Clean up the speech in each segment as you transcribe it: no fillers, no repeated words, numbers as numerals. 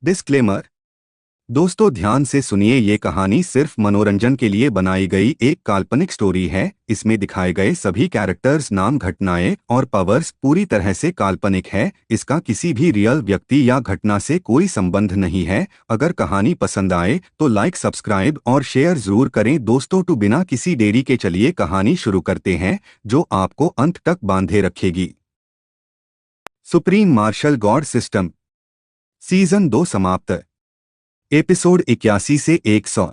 Disclaimer. दोस्तों ध्यान से सुनिए, ये कहानी सिर्फ मनोरंजन के लिए बनाई गई एक काल्पनिक स्टोरी है। इसमें दिखाए गए सभी कैरेक्टर्स, नाम, घटनाएं और पावर्स पूरी तरह से काल्पनिक है। इसका किसी भी रियल व्यक्ति या घटना से कोई संबंध नहीं है। अगर कहानी पसंद आए तो लाइक, सब्सक्राइब और शेयर जरूर करें। दोस्तों तो बिना किसी देरी के चलिए कहानी शुरू करते हैं, जो आपको अंत तक बांधे रखेगी। Supreme martial god system season 2 समाप्त। एपिसोड 81 से 100।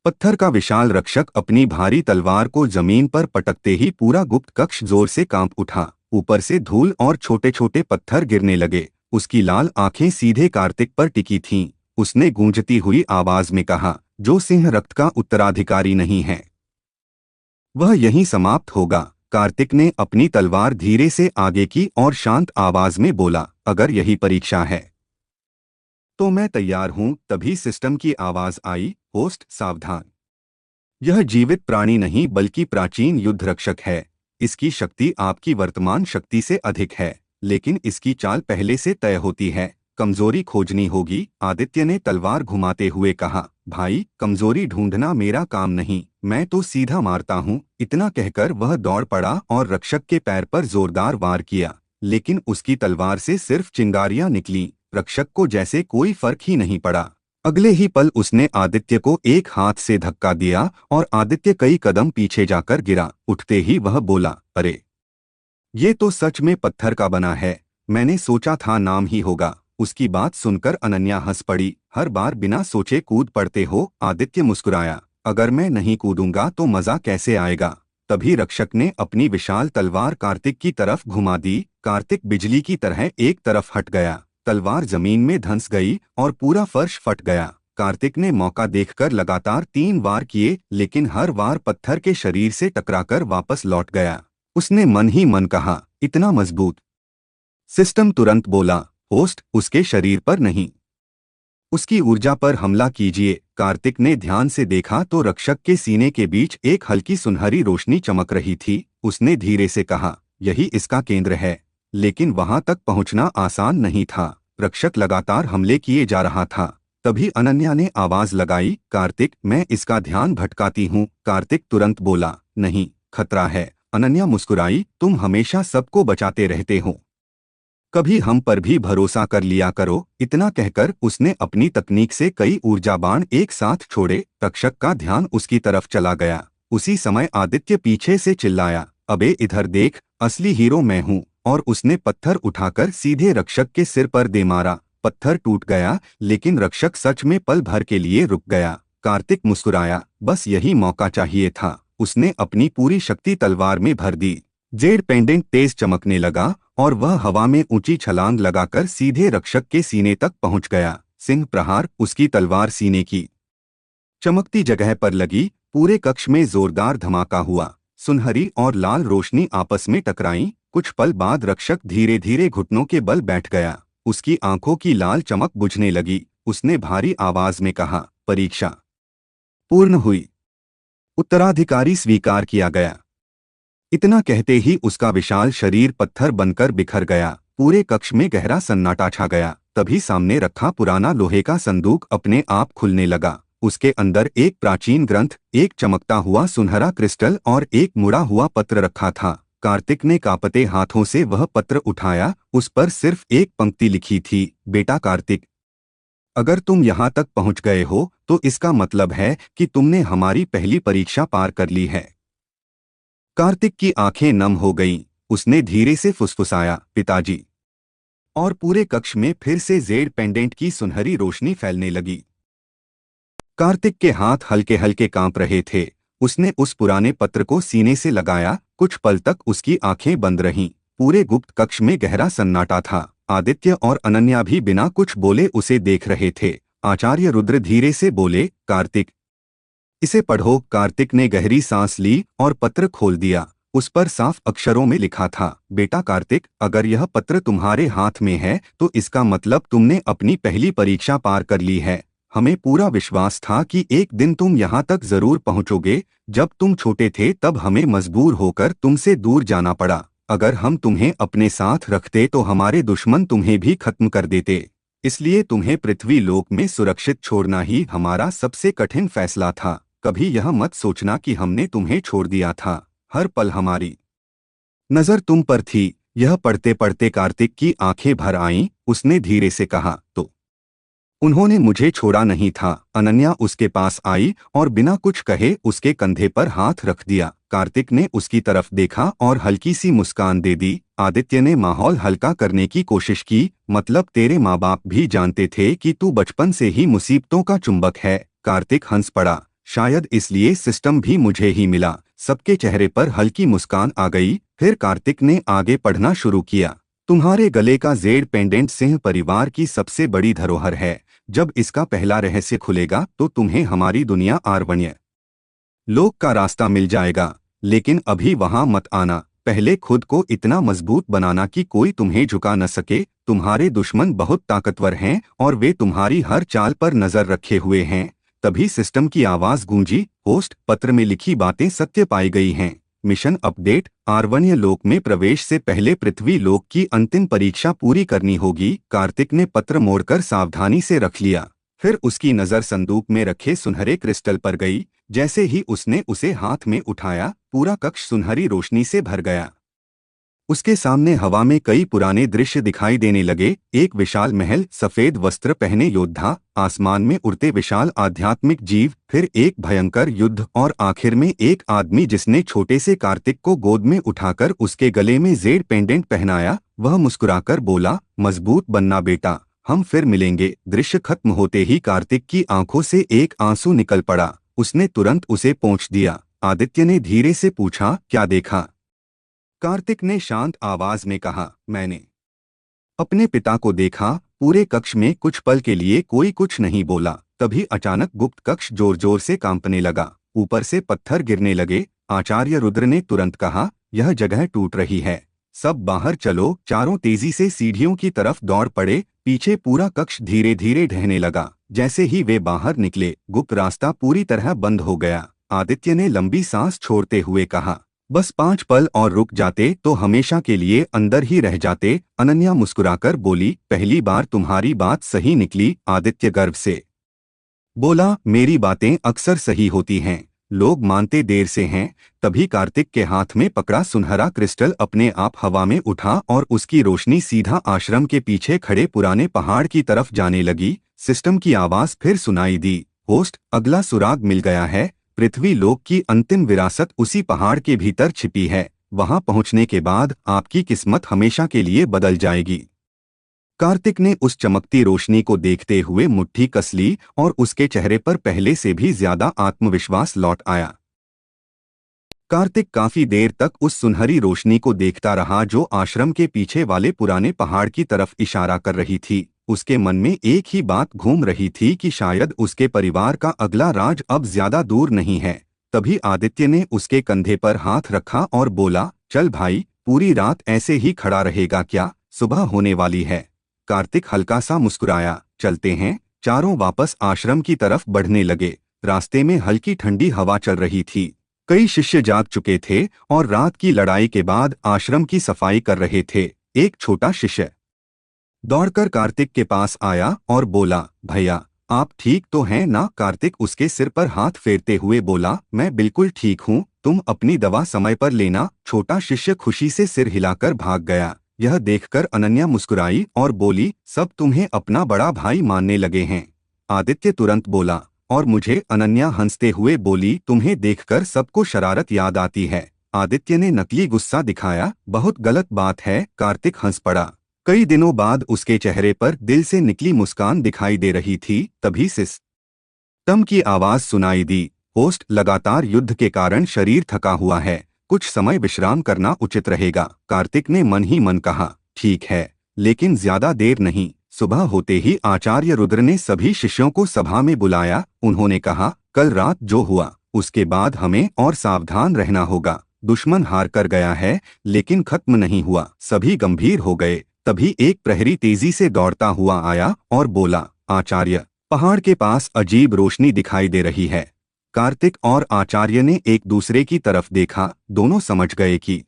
पत्थर का विशाल रक्षक अपनी भारी तलवार को जमीन पर पटकते ही पूरा गुप्त कक्ष जोर से कांप उठा। ऊपर से धूल और छोटे छोटे पत्थर गिरने लगे। उसकी लाल आंखें सीधे कार्तिक पर टिकी थीं। उसने गूंजती हुई आवाज में कहा, जो सिंह रक्त का उत्तराधिकारी नहीं है, वह यहीं समाप्त होगा। कार्तिक ने अपनी तलवार धीरे से आगे की और शांत आवाज में बोला, अगर यही परीक्षा है तो मैं तैयार हूं। तभी सिस्टम की आवाज आई, होस्ट सावधान, यह जीवित प्राणी नहीं बल्कि प्राचीन युद्ध रक्षक है। इसकी शक्ति आपकी वर्तमान शक्ति से अधिक है, लेकिन इसकी चाल पहले से तय होती है। कमजोरी खोजनी होगी। आदित्य ने तलवार घुमाते हुए कहा, भाई कमजोरी ढूंढना मेरा काम नहीं, मैं तो सीधा मारता हूँ। इतना कहकर वह दौड़ पड़ा और रक्षक के पैर पर जोरदार वार किया, लेकिन उसकी तलवार से सिर्फ चिंगारियां निकलीं। रक्षक को जैसे कोई फर्क ही नहीं पड़ा। अगले ही पल उसने आदित्य को एक हाथ से धक्का दिया और आदित्य कई कदम पीछे जाकर गिरा। उठते ही वह बोला, अरे ये तो सच में पत्थर का बना है, मैंने सोचा था नाम ही होगा। उसकी बात सुनकर अनन्या हंस पड़ी। हर बार बिना सोचे कूद पड़ते हो। आदित्य मुस्कुराया, अगर मैं नहीं कूदूंगा तो मजा कैसे आएगा। तभी रक्षक ने अपनी विशाल तलवार कार्तिक की तरफ घुमा दी। कार्तिक बिजली की तरह एक तरफ हट गया। तलवार जमीन में धंस गई और पूरा फर्श फट गया। कार्तिक ने मौका देखकर लगातार 3 वार किए, लेकिन हर वार पत्थर के शरीर से टकराकर वापस लौट गया। उसने मन ही मन कहा, इतना मजबूत। सिस्टम तुरंत बोला, होस्ट उसके शरीर पर नहीं, उसकी ऊर्जा पर हमला कीजिए। कार्तिक ने ध्यान से देखा तो रक्षक के सीने के बीच एक हल्की सुनहरी रोशनी चमक रही थी। उसने धीरे से कहा, यही इसका केंद्र है। लेकिन वहां तक पहुंचना आसान नहीं था। रक्षक लगातार हमले किए जा रहा था। तभी अनन्या ने आवाज लगाई, कार्तिक मैं इसका ध्यान भटकाती हूँ। कार्तिक तुरंत बोला, नहीं, खतरा है। अनन्या मुस्कुराई, तुम हमेशा सबको बचाते रहते हो, कभी हम पर भी भरोसा कर लिया करो। इतना कहकर उसने अपनी तकनीक से कई ऊर्जा बाण एक साथ छोड़े। रक्षक का ध्यान उसकी तरफ चला गया। उसी समय आदित्य पीछे से चिल्लाया, अबे इधर देख, असली हीरो मैं हूँ। और उसने पत्थर उठाकर सीधे रक्षक के सिर पर दे मारा। पत्थर टूट गया, लेकिन रक्षक सच में पल भर के लिए रुक गया। कार्तिक मुस्कुराया, बस यही मौका चाहिए था। उसने अपनी पूरी शक्ति तलवार में भर दी। जेड पेंडेंट तेज चमकने लगा और वह हवा में ऊंची छलांग लगाकर सीधे रक्षक के सीने तक पहुंच गया। सिंह प्रहार। उसकी तलवार सीने की चमकती जगह पर लगी। पूरे कक्ष में जोरदार धमाका हुआ। सुनहरी और लाल रोशनी आपस में टकराई। कुछ पल बाद रक्षक धीरे धीरे घुटनों के बल बैठ गया। उसकी आंखों की लाल चमक बुझने लगी। उसने भारी आवाज में कहा, परीक्षा पूर्ण हुई, उत्तराधिकारी स्वीकार किया गया। इतना कहते ही उसका विशाल शरीर पत्थर बनकर बिखर गया। पूरे कक्ष में गहरा सन्नाटा छा गया। तभी सामने रखा पुराना लोहे का संदूक अपने आप खुलने लगा। उसके अंदर एक प्राचीन ग्रंथ, एक चमकता हुआ सुनहरा क्रिस्टल और एक मुड़ा हुआ पत्र रखा था। कार्तिक ने कांपते हाथों से वह पत्र उठाया। उस पर सिर्फ एक पंक्ति लिखी थी, बेटा कार्तिक, अगर तुम यहाँ तक पहुँच गए हो तो इसका मतलब है कि तुमने हमारी पहली परीक्षा पार कर ली है। कार्तिक की आंखें नम हो गईं। उसने धीरे से फुसफुसाया, पिताजी। और पूरे कक्ष में फिर से जेड पेंडेंट की सुनहरी रोशनी फैलने लगी। कार्तिक के हाथ हल्के हल्के कांप रहे थे। उसने उस पुराने पत्र को सीने से लगाया। कुछ पल तक उसकी आंखें बंद रहीं। पूरे गुप्त कक्ष में गहरा सन्नाटा था। आदित्य और अनन्या भी बिना कुछ बोले उसे देख रहे थे। आचार्य रुद्र धीरे से बोले, कार्तिक इसे पढ़ो। कार्तिक ने गहरी सांस ली और पत्र खोल दिया। उस पर साफ अक्षरों में लिखा था, बेटा कार्तिक, अगर यह पत्र तुम्हारे हाथ में है तो इसका मतलब तुमने अपनी पहली परीक्षा पार कर ली है। हमें पूरा विश्वास था कि एक दिन तुम यहाँ तक जरूर पहुँचोगे। जब तुम छोटे थे तब हमें मजबूर होकर तुमसे दूर जाना पड़ा। अगर हम तुम्हें अपने साथ रखते तो हमारे दुश्मन तुम्हें भी खत्म कर देते। इसलिए तुम्हें पृथ्वी लोक में सुरक्षित छोड़ना ही हमारा सबसे कठिन फैसला था। कभी यह मत सोचना कि हमने तुम्हें छोड़ दिया था। हर पल हमारी नजर तुम पर थी। यह पढ़ते पढ़ते कार्तिक की आंखें भर आईं। उसने धीरे से कहा, तो उन्होंने मुझे छोड़ा नहीं था। अनन्या उसके पास आई और बिना कुछ कहे उसके कंधे पर हाथ रख दिया। कार्तिक ने उसकी तरफ देखा और हल्की सी मुस्कान दे दी। आदित्य ने माहौल हल्का करने की कोशिश की, मतलब तेरे माँ बाप भी जानते थे कि तू बचपन से ही मुसीबतों का चुंबक है। कार्तिक हंस पड़ा, शायद इसलिए सिस्टम भी मुझे ही मिला। सबके चेहरे पर हल्की मुस्कान आ गई। फिर कार्तिक ने आगे पढ़ना शुरू किया। तुम्हारे गले का जेड पेंडेंट सिंह परिवार की सबसे बड़ी धरोहर है। जब इसका पहला रहस्य खुलेगा तो तुम्हें हमारी दुनिया आर्वण्य लोक का रास्ता मिल जाएगा। लेकिन अभी वहां मत आना। पहले खुद को इतना मजबूत बनाना कि कोई तुम्हें झुका न सके। तुम्हारे दुश्मन बहुत ताकतवर हैं और वे तुम्हारी हर चाल पर नजर रखे हुए हैं। तभी सिस्टम की आवाज गूंजी, पोस्ट पत्र में लिखी बातें सत्य पाई गई हैं। मिशन अपडेट, आर्वण्य लोक में प्रवेश से पहले पृथ्वी लोक की अंतिम परीक्षा पूरी करनी होगी। कार्तिक ने पत्र मोड़कर सावधानी से रख लिया। फिर उसकी नजर संदूक में रखे सुनहरे क्रिस्टल पर गई। जैसे ही उसने उसे हाथ में उठाया, पूरा कक्ष सुनहरी रोशनी से भर गया। उसके सामने हवा में कई पुराने दृश्य दिखाई देने लगे। एक विशाल महल, सफेद वस्त्र पहने योद्धा, आसमान में उड़ते विशाल आध्यात्मिक जीव, फिर एक भयंकर युद्ध और आखिर में एक आदमी जिसने छोटे से कार्तिक को गोद में उठाकर उसके गले में जेड पेंडेंट पहनाया। वह मुस्कुराकर बोला, मजबूत बनना बेटा, हम फिर मिलेंगे। दृश्य खत्म होते ही कार्तिक की आंखों से एक आंसू निकल पड़ा। उसने तुरंत उसे पोंछ दिया। आदित्य ने धीरे से पूछा, क्या देखा? कार्तिक ने शांत आवाज में कहा, मैंने अपने पिता को देखा। पूरे कक्ष में कुछ पल के लिए कोई कुछ नहीं बोला। तभी अचानक गुप्त कक्ष जोर जोर से कांपने लगा। ऊपर से पत्थर गिरने लगे। आचार्य रुद्र ने तुरंत कहा, यह जगह टूट रही है, सब बाहर चलो। चारों तेजी से सीढ़ियों की तरफ दौड़ पड़े। पीछे पूरा कक्ष धीरे धीरे ढहने लगा। जैसे ही वे बाहर निकले, गुप्त रास्ता पूरी तरह बंद हो गया। आदित्य ने लंबी सांस छोड़ते हुए कहा, बस 5 पल और रुक जाते तो हमेशा के लिए अंदर ही रह जाते। अनन्या मुस्कुराकर बोली, पहली बार तुम्हारी बात सही निकली। आदित्य गर्व से बोला, मेरी बातें अक्सर सही होती हैं, लोग मानते देर से हैं। तभी कार्तिक के हाथ में पकड़ा सुनहरा क्रिस्टल अपने आप हवा में उठा और उसकी रोशनी सीधा आश्रम के पीछे खड़े पुराने पहाड़ की तरफ जाने लगी। सिस्टम की आवाज फिर सुनाई दी, होस्ट, अगला सुराग मिल गया है। पृथ्वी लोक की अंतिम विरासत उसी पहाड़ के भीतर छिपी है। वहां पहुंचने के बाद आपकी किस्मत हमेशा के लिए बदल जाएगी। कार्तिक ने उस चमकती रोशनी को देखते हुए मुट्ठी कस ली और उसके चेहरे पर पहले से भी ज्यादा आत्मविश्वास लौट आया। कार्तिक काफी देर तक उस सुनहरी रोशनी को देखता रहा जो आश्रम के पीछे वाले पुराने पहाड़ की तरफ इशारा कर रही थी। उसके मन में एक ही बात घूम रही थी कि शायद उसके परिवार का अगला राज अब ज्यादा दूर नहीं है। तभी आदित्य ने उसके कंधे पर हाथ रखा और बोला, चल भाई, पूरी रात ऐसे ही खड़ा रहेगा क्या? सुबह होने वाली है। कार्तिक हल्का सा मुस्कुराया, चलते हैं। चारों वापस आश्रम की तरफ बढ़ने लगे। रास्ते में हल्की ठंडी हवा चल रही थी। कई शिष्य जाग चुके थे और रात की लड़ाई के बाद आश्रम की सफाई कर रहे थे। एक छोटा शिष्य दौड़कर कार्तिक के पास आया और बोला, भैया आप ठीक तो हैं ना? कार्तिक उसके सिर पर हाथ फेरते हुए बोला, मैं बिल्कुल ठीक हूँ, तुम अपनी दवा समय पर लेना। छोटा शिष्य खुशी से सिर हिलाकर भाग गया। यह देखकर अनन्या मुस्कुराई और बोली, सब तुम्हें अपना बड़ा भाई मानने लगे हैं। आदित्य तुरंत बोला, और मुझे? अनन्या हंसते हुए बोली, तुम्हें देखकर सबको शरारत याद आती है। आदित्य ने नकली गुस्सा दिखाया, बहुत गलत बात है। कार्तिक हंस पड़ा। कई दिनों बाद उसके चेहरे पर दिल से निकली मुस्कान दिखाई दे रही थी। तभी सिस्टम की आवाज सुनाई दी, होस्ट, लगातार युद्ध के कारण शरीर थका हुआ है, कुछ समय विश्राम करना उचित रहेगा। कार्तिक ने मन ही मन कहा, ठीक है, लेकिन ज्यादा देर नहीं। सुबह होते ही आचार्य रुद्र ने सभी शिष्यों को सभा में बुलाया। उन्होंने कहा, कल रात जो हुआ उसके बाद हमें और सावधान रहना होगा। दुश्मन हार कर गया है लेकिन खत्म नहीं हुआ। सभी गंभीर हो गए। तभी एक प्रहरी तेजी से दौड़ता हुआ आया और बोला, आचार्य, पहाड़ के पास अजीब रोशनी दिखाई दे रही है। कार्तिक और आचार्य ने एक दूसरे की तरफ देखा। दोनों समझ गए कि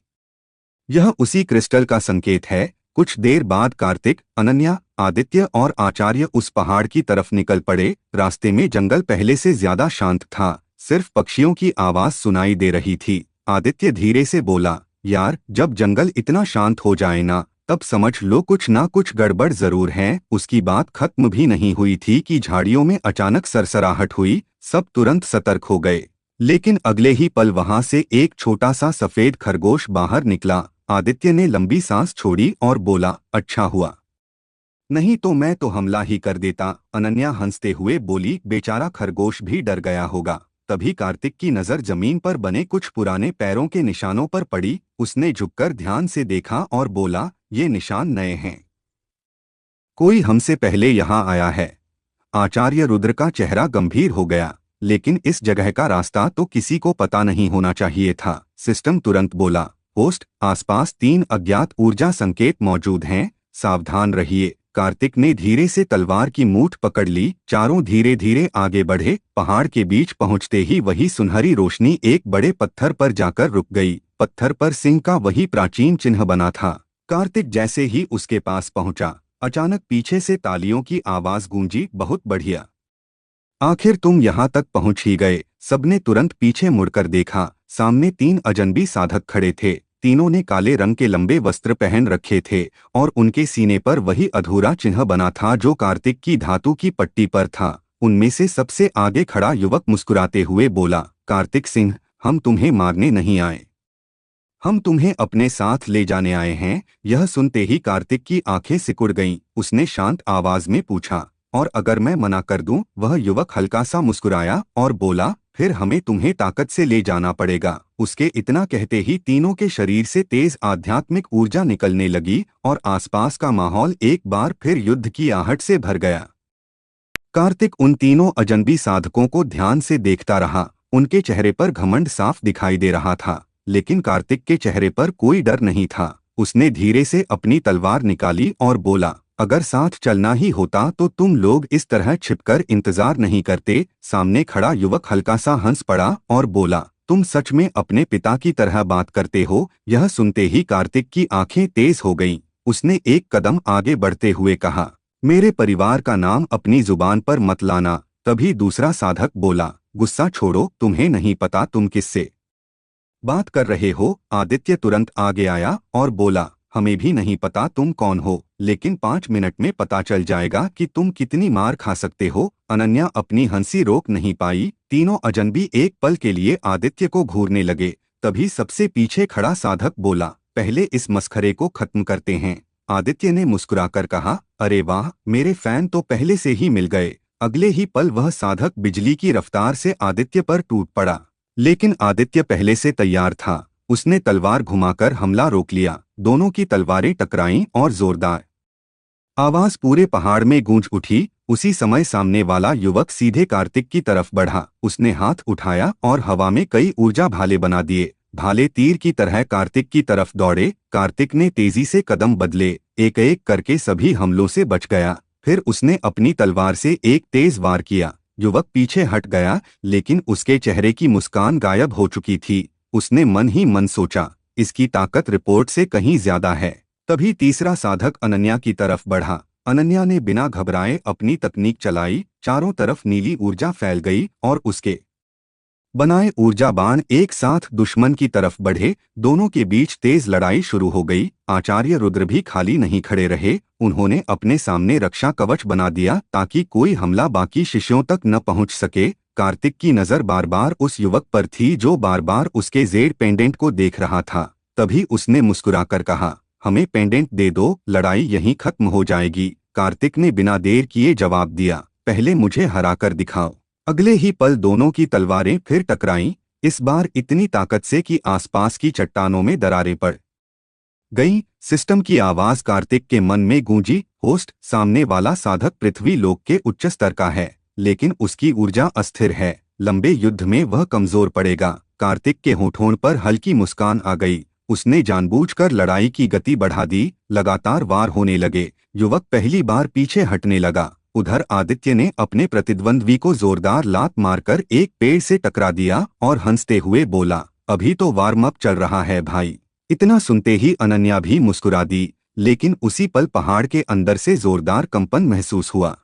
यह उसी क्रिस्टल का संकेत है कुछ देर बाद कार्तिक, अनन्या, आदित्य और आचार्य उस पहाड़ की तरफ निकल पड़े। रास्ते में जंगल पहले से ज्यादा शांत था, सिर्फ पक्षियों की आवाज सुनाई दे रही थी। आदित्य धीरे से बोला, यार, जब जंगल इतना शांत हो जाए ना, तब समझ लो कुछ ना कुछ गड़बड़ जरूर है। उसकी बात खत्म भी नहीं हुई थी कि झाड़ियों में अचानक सरसराहट हुई। सब तुरंत सतर्क हो गए, लेकिन अगले ही पल वहां से एक छोटा सा सफेद खरगोश बाहर निकला। आदित्य ने लंबी सांस छोड़ी और बोला, अच्छा हुआ, नहीं तो मैं तो हमला ही कर देता। अनन्या हंसते हुए बोली, बेचारा खरगोश भी डर गया होगा। तभी कार्तिक की नजर जमीन पर बने कुछ पुराने पैरों के निशानों पर पड़ी। उसने झुककर ध्यान से देखा और बोला, ये निशान नए हैं, कोई हमसे पहले यहाँ आया है। आचार्य रुद्र का चेहरा गंभीर हो गया, लेकिन इस जगह का रास्ता तो किसी को पता नहीं होना चाहिए था। सिस्टम तुरंत बोला, होस्ट, आसपास 3 अज्ञात ऊर्जा संकेत मौजूद हैं, सावधान रहिए। कार्तिक ने धीरे से तलवार की मूठ पकड़ ली। चारों धीरे धीरे आगे बढ़े। पहाड़ के बीच पहुंचते ही वही सुनहरी रोशनी एक बड़े पत्थर पर जाकर रुक गई। पत्थर पर सिंह का वही प्राचीन चिन्ह बना था। कार्तिक जैसे ही उसके पास पहुंचा, अचानक पीछे से तालियों की आवाज गूंजी, बहुत बढ़िया, आखिर तुम यहाँ तक पहुंच ही गए। सबने तुरंत पीछे मुड़कर देखा। सामने 3 अजनबी साधक खड़े थे। तीनों ने काले रंग के लंबे वस्त्र पहन रखे थे और उनके सीने पर वही अधूरा चिन्ह बना था जो कार्तिक की धातु की पट्टी पर था। उनमें से सबसे आगे खड़ा युवक मुस्कुराते हुए बोला, कार्तिक सिंह, हम तुम्हें मारने नहीं आए, हम तुम्हें अपने साथ ले जाने आए हैं। यह सुनते ही कार्तिक की आंखें सिकुड़ गईं। उसने शांत आवाज में पूछा, और अगर मैं मना कर दूं? वह युवक हल्का सा मुस्कुराया और बोला, फिर हमें तुम्हें ताकत से ले जाना पड़ेगा। उसके इतना कहते ही तीनों के शरीर से तेज आध्यात्मिक ऊर्जा निकलने लगी और आसपास का माहौल एक बार फिर युद्ध की आहट से भर गया। कार्तिक उन तीनों अजनबी साधकों को ध्यान से देखता रहा। उनके चेहरे पर घमंड साफ दिखाई दे रहा था, लेकिन कार्तिक के चेहरे पर कोई डर नहीं था। उसने धीरे से अपनी तलवार निकाली और बोला, अगर साथ चलना ही होता तो तुम लोग इस तरह छिपकर इंतजार नहीं करते। सामने खड़ा युवक हल्का सा हंस पड़ा और बोला, तुम सच में अपने पिता की तरह बात करते हो। यह सुनते ही कार्तिक की आंखें तेज हो गईं। उसने एक कदम आगे बढ़ते हुए कहा, मेरे परिवार का नाम अपनी जुबान पर मत लाना। तभी दूसरा साधक बोला, गुस्सा छोड़ो, तुम्हें नहीं पता तुम किससे बात कर रहे हो। आदित्य तुरंत आगे आया और बोला, हमें भी नहीं पता तुम कौन हो, लेकिन 5 मिनट में पता चल जाएगा कि तुम कितनी मार खा सकते हो। अनन्या अपनी हंसी रोक नहीं पाई। तीनों अजनबी एक पल के लिए आदित्य को घूरने लगे। तभी सबसे पीछे खड़ा साधक बोला, पहले इस मस्खरे को खत्म करते हैं। आदित्य ने मुस्कुराकर कहा, अरे वाह, मेरे फैन तो पहले से ही मिल गए। अगले ही पल वह साधक बिजली की रफ्तार से आदित्य पर टूट पड़ा, लेकिन आदित्य पहले से तैयार था। उसने तलवार घुमाकर हमला रोक लिया। दोनों की तलवारें टकराईं और जोरदार आवाज पूरे पहाड़ में गूंज उठी। उसी समय सामने वाला युवक सीधे कार्तिक की तरफ बढ़ा। उसने हाथ उठाया और हवा में कई ऊर्जा भाले बना दिए। भाले तीर की तरह कार्तिक की तरफ दौड़े। कार्तिक ने तेजी से कदम बदले। एक एक करके सभी हमलों से बच गया। फिर उसने अपनी तलवार से एक तेज वार किया। युवक पीछे हट गया, लेकिन उसके चेहरे की मुस्कान गायब हो चुकी थी। उसने मन ही मन सोचा, इसकी ताकत रिपोर्ट से कहीं ज्यादा है। तभी तीसरा साधक अनन्या की तरफ बढ़ा। अनन्या ने बिना घबराए अपनी तकनीक चलाई। चारों तरफ नीली ऊर्जा फैल गई और उसके बनाए ऊर्जा बाण एक साथ दुश्मन की तरफ बढ़े। दोनों के बीच तेज लड़ाई शुरू हो गई। आचार्य रुद्र भी खाली नहीं खड़े रहे। उन्होंने अपने सामने रक्षा कवच बना दिया ताकि कोई हमला बाकी शिष्यों तक न पहुंच सके। कार्तिक की नजर बार बार उस युवक पर थी जो बार बार उसके जेड पेंडेंट को देख रहा था। तभी उसने मुस्कुराकर कहा, हमें पेंडेंट दे दो, लड़ाई यहीं खत्म हो जाएगी। कार्तिक ने बिना देर किए जवाब दिया, पहले मुझे हराकर दिखाओ। अगले ही पल दोनों की तलवारें फिर टकराईं, इस बार इतनी ताकत से कि आसपास की चट्टानों में दरारें पड़ गईं। सिस्टम की आवाज कार्तिक के मन में गूंजी, होस्ट, सामने वाला साधक पृथ्वी लोक के उच्च स्तर का है, लेकिन उसकी ऊर्जा अस्थिर है। लंबे युद्ध में वह कमजोर पड़ेगा। कार्तिक के होठों पर हल्की मुस्कान आ गई। उसने जानबूझकर लड़ाई की गति बढ़ा दी। लगातार वार होने लगे। युवक पहली बार पीछे हटने लगा। उधर आदित्य ने अपने प्रतिद्वंद्वी को जोरदार लात मारकर एक पेड़ से टकरा दिया और हंसते हुए बोला, अभी तो वार्म अप चल रहा है भाई। इतना सुनते ही अनन्या भी मुस्कुरा दी। लेकिन उसी पल पहाड़ के अंदर से जोरदार कंपन महसूस हुआ।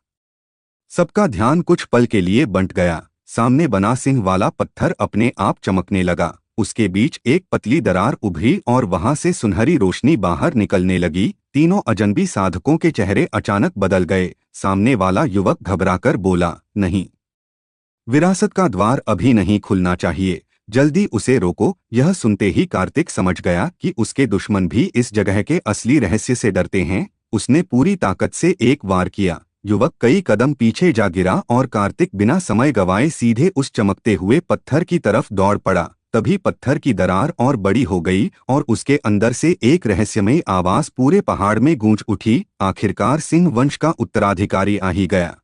सबका ध्यान कुछ पल के लिए बंट गया। सामने बना सिंह वाला पत्थर अपने आप चमकने लगा। उसके बीच एक पतली दरार उभरी और वहां से सुनहरी रोशनी बाहर निकलने लगी। तीनों अजनबी साधकों के चेहरे अचानक बदल गए। सामने वाला युवक घबराकर बोला, नहीं, विरासत का द्वार अभी नहीं खुलना चाहिए, जल्दी उसे रोको। यह सुनते ही कार्तिक समझ गया कि उसके दुश्मन भी इस जगह के असली रहस्य से डरते हैं। उसने पूरी ताकत से एक वार किया। युवक कई कदम पीछे जा गिरा और कार्तिक बिना समय गवाए सीधे उस चमकते हुए पत्थर की तरफ दौड़ पड़ा। तभी पत्थर की दरार और बड़ी हो गई और उसके अंदर से एक रहस्यमयी आवाज पूरे पहाड़ में गूंज उठी, आखिरकार सिंह वंश का उत्तराधिकारी आ ही गया।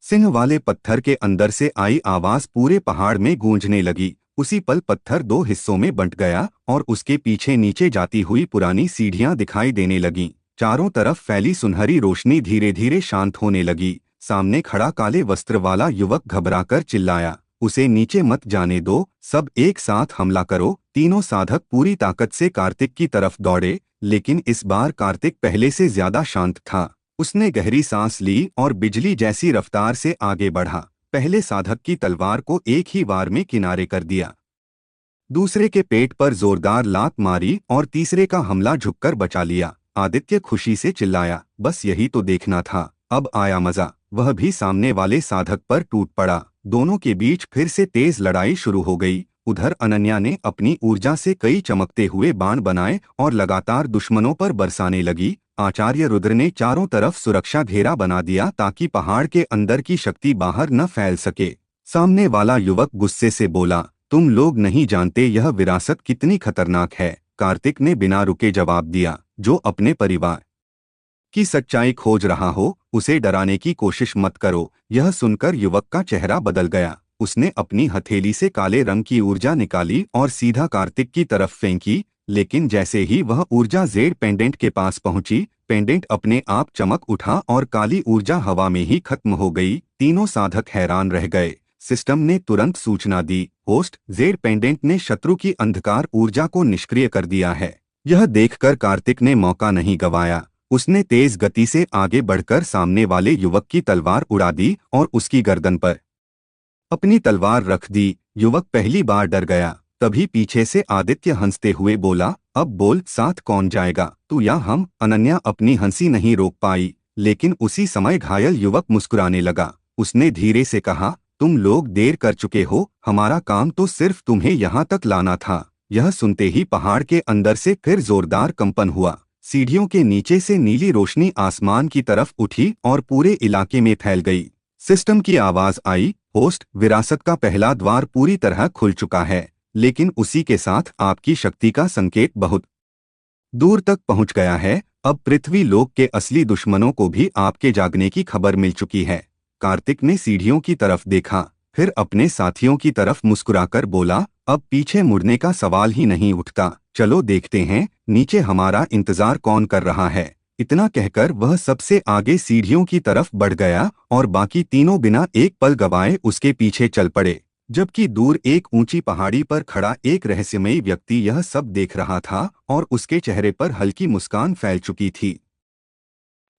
सिंह वाले पत्थर के अंदर से आई आवाज पूरे पहाड़ में गूंजने लगी। उसी पल पत्थर दो हिस्सों में बंट गया और उसके पीछे नीचे जाती हुई पुरानी सीढ़ियां दिखाई देने लगीं। चारों तरफ फैली सुनहरी रोशनी धीरे धीरे शांत होने लगी। सामने खड़ा काले वस्त्र वाला युवक घबराकर चिल्लाया, उसे नीचे मत जाने दो, सब एक साथ हमला करो। तीनों साधक पूरी ताकत से कार्तिक की तरफ दौड़े, लेकिन इस बार कार्तिक पहले से ज्यादा शांत था। उसने गहरी सांस ली और बिजली जैसी रफ्तार से आगे बढ़ा। पहले साधक की तलवार को एक ही वार में किनारे कर दिया, दूसरे के पेट पर जोरदार लात मारी और तीसरे का हमला झुककर बचा लिया। आदित्य खुशी से चिल्लाया, बस यही तो देखना था, अब आया मजा। वह भी सामने वाले साधक पर टूट पड़ा। दोनों के बीच फिर से तेज लड़ाई शुरू हो गई। उधर अनन्या ने अपनी ऊर्जा से कई चमकते हुए बाण बनाए और लगातार दुश्मनों पर बरसाने लगी। आचार्य रुद्र ने चारों तरफ सुरक्षा घेरा बना दिया ताकि पहाड़ के अंदर की शक्ति बाहर न फैल सके। सामने वाला युवक गुस्से से बोला, तुम लोग नहीं जानते यह विरासत कितनी खतरनाक है। कार्तिक ने बिना रुके जवाब दिया, जो अपने परिवार की सच्चाई खोज रहा हो उसे डराने की कोशिश मत करो। यह सुनकर युवक का चेहरा बदल गया। उसने अपनी हथेली से काले रंग की ऊर्जा निकाली और सीधा कार्तिक की तरफ फेंकी, लेकिन जैसे ही वह ऊर्जा जेड पेंडेंट के पास पहुंची, पेंडेंट अपने आप चमक उठा और काली ऊर्जा हवा में ही खत्म हो गई। तीनों साधक हैरान रह गए। सिस्टम ने तुरंत सूचना दी, होस्ट, जेड पेंडेंट ने शत्रु की अंधकार ऊर्जा को निष्क्रिय कर दिया है। यह देखकर कार्तिक ने मौका नहीं गंवाया। उसने तेज गति से आगे बढ़कर सामने वाले युवक की तलवार उड़ा दी और उसकी गर्दन पर अपनी तलवार रख दी। युवक पहली बार डर गया। तभी पीछे से आदित्य हंसते हुए बोला, अब बोल, साथ कौन जाएगा, तू या हम? अनन्या अपनी हंसी नहीं रोक पाई, लेकिन उसी समय घायल युवक मुस्कुराने लगा। उसने धीरे से कहा, तुम लोग देर कर चुके हो, हमारा काम तो सिर्फ तुम्हें यहाँ तक लाना था। यह सुनते ही पहाड़ के अंदर से फिर जोरदार कंपन हुआ। सीढ़ियों के नीचे से नीली रोशनी आसमान की तरफ उठी और पूरे इलाके में फैल गई। सिस्टम की आवाज आई, होस्ट, विरासत का पहला द्वार पूरी तरह खुल चुका है, लेकिन उसी के साथ आपकी शक्ति का संकेत बहुत दूर तक पहुंच गया है। अब पृथ्वी लोक के असली दुश्मनों को भी आपके जागने की खबर मिल चुकी है। कार्तिक ने सीढ़ियों की तरफ देखा, फिर अपने साथियों की तरफ मुस्कुराकर बोला, अब पीछे मुड़ने का सवाल ही नहीं उठता। चलो देखते हैं नीचे हमारा इंतजार कौन कर रहा है। इतना कहकर वह सबसे आगे सीढ़ियों की तरफ बढ़ गया और बाकी तीनों बिना एक पल गवाए उसके पीछे चल पड़े। जबकि दूर एक ऊंची पहाड़ी पर खड़ा एक रहस्यमयी व्यक्ति यह सब देख रहा था और उसके चेहरे पर हल्की मुस्कान फैल चुकी थी।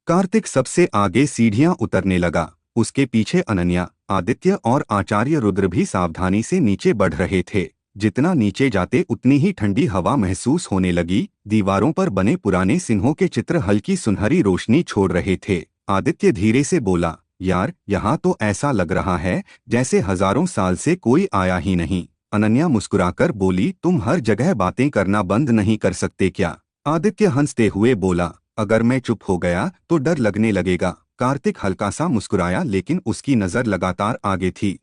कार्तिक सबसे आगे सीढ़ियां उतरने लगा। उसके पीछे अनन्या, आदित्य और आचार्य रुद्र भी सावधानी से नीचे बढ़ रहे थे। जितना नीचे जाते उतनी ही ठंडी हवा महसूस होने लगी। दीवारों पर बने पुराने सिंहों के चित्र हल्की सुनहरी रोशनी छोड़ रहे थे। आदित्य धीरे से बोला, यार, यहाँ तो ऐसा लग रहा है जैसे हजारों साल से कोई आया ही नहीं। अनन्या मुस्कुराकर बोली, तुम हर जगह बातें करना बंद नहीं कर सकते क्या? आदित्य हंसते हुए बोला, अगर मैं चुप हो गया तो डर लगने लगेगा। कार्तिक हल्का सा मुस्कुराया, लेकिन उसकी नजर लगातार आगे थी।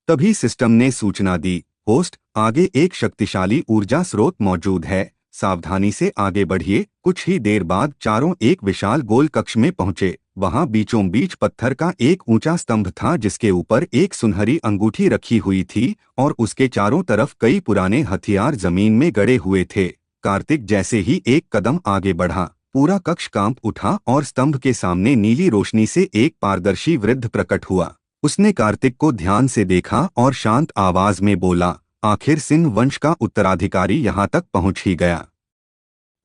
तभी सिस्टम ने सूचना दी, होस्ट, आगे एक शक्तिशाली ऊर्जा स्रोत मौजूद है, सावधानी से आगे बढ़िए। कुछ ही देर बाद चारों एक विशाल गोल कक्ष में पहुंचे। वहां बीचों बीच पत्थर का एक ऊंचा स्तंभ था जिसके ऊपर एक सुनहरी अंगूठी रखी हुई थी और उसके चारों तरफ कई पुराने हथियार जमीन में गड़े हुए थे। कार्तिक जैसे ही एक कदम आगे बढ़ा, पूरा कक्ष कांप उठा और स्तंभ के सामने नीली रोशनी से एक पारदर्शी वृद्ध प्रकट हुआ। उसने कार्तिक को ध्यान से देखा और शांत आवाज में बोला, आखिर सिंह वंश का उत्तराधिकारी यहाँ तक पहुँच ही गया।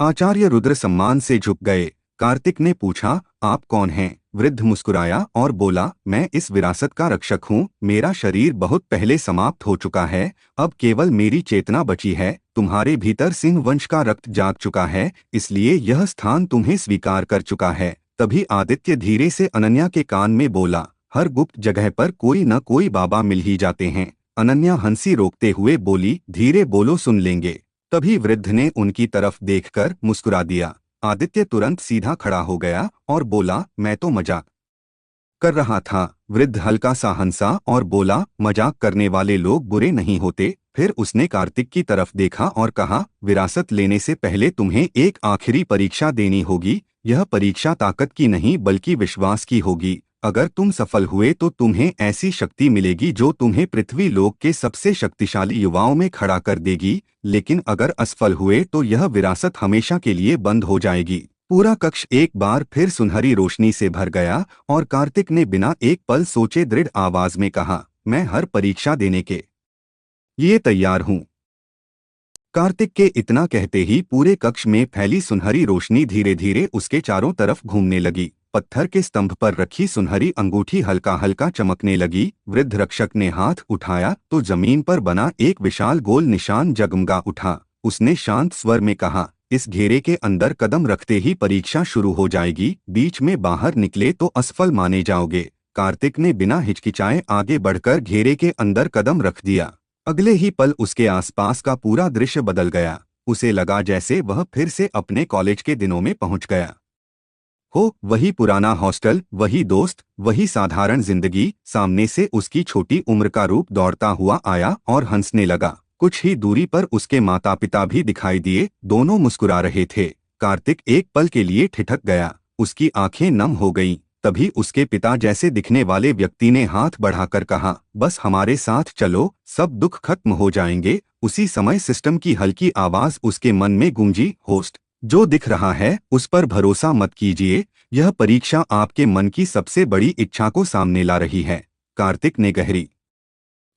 आचार्य रुद्र सम्मान से झुक गए। कार्तिक ने पूछा, आप कौन हैं? वृद्ध मुस्कुराया और बोला, मैं इस विरासत का रक्षक हूँ। मेरा शरीर बहुत पहले समाप्त हो चुका है, अब केवल मेरी चेतना बची है। तुम्हारे भीतर सिंह वंश का रक्त जाग चुका है, इसलिए यह स्थान तुम्हें स्वीकार कर चुका है। तभी आदित्य धीरे से अनन्या के कान में बोला, हर गुप्त जगह पर कोई न कोई बाबा मिल ही जाते हैं। अनन्या हंसी रोकते हुए बोली, धीरे बोलो, सुन लेंगे। तभी वृद्ध ने उनकी तरफ देखकर मुस्कुरा दिया। आदित्य तुरंत सीधा खड़ा हो गया और बोला, मैं तो मजाक कर रहा था। वृद्ध हल्का सा हंसा और बोला, मजाक करने वाले लोग बुरे नहीं होते। फिर उसने कार्तिक की तरफ देखा और कहा, विरासत लेने से पहले तुम्हें एक आखिरी परीक्षा देनी होगी। यह परीक्षा ताकत की नहीं बल्कि विश्वास की होगी। अगर तुम सफल हुए तो तुम्हें ऐसी शक्ति मिलेगी जो तुम्हें पृथ्वी लोक के सबसे शक्तिशाली युवाओं में खड़ा कर देगी, लेकिन अगर असफल हुए तो यह विरासत हमेशा के लिए बंद हो जाएगी। पूरा कक्ष एक बार फिर सुनहरी रोशनी से भर गया और कार्तिक ने बिना एक पल सोचे दृढ़ आवाज में कहा, मैं हर परीक्षा देने के लिए तैयार हूँ। कार्तिक के इतना कहते ही पूरे कक्ष में फैली सुनहरी रोशनी धीरे धीरे उसके चारों तरफ घूमने लगी। पत्थर के स्तंभ पर रखी सुनहरी अंगूठी हल्का हल्का चमकने लगी। वृद्ध रक्षक ने हाथ उठाया तो जमीन पर बना एक विशाल गोल निशान जगमगा उठा। उसने शांत स्वर में कहा, इस घेरे के अंदर कदम रखते ही परीक्षा शुरू हो जाएगी। बीच में बाहर निकले तो असफल माने जाओगे। कार्तिक ने बिना हिचकिचाए आगे बढ़कर घेरे के अंदर कदम रख दिया। अगले ही पल उसके आसपास का पूरा दृश्य बदल गया। उसे लगा जैसे वह फिर से अपने कॉलेज के दिनों में पहुंच गया हो। वही पुराना हॉस्टल, वही दोस्त, वही साधारण जिंदगी। सामने से उसकी छोटी उम्र का रूप दौड़ता हुआ आया और हंसने लगा। कुछ ही दूरी पर उसके माता पिता भी दिखाई दिए। दोनों मुस्कुरा रहे थे। कार्तिक एक पल के लिए ठिठक गया। उसकी आंखें नम हो गईं। तभी उसके पिता जैसे दिखने वाले व्यक्ति ने हाथ बढ़ाकर कहा, बस हमारे साथ चलो, सब दुख खत्म हो जाएंगे। उसी समय सिस्टम की हल्की आवाज उसके मन में गूंजी, होस्ट, जो दिख रहा है उस पर भरोसा मत कीजिए। यह परीक्षा आपके मन की सबसे बड़ी इच्छा को सामने ला रही है। कार्तिक ने गहरी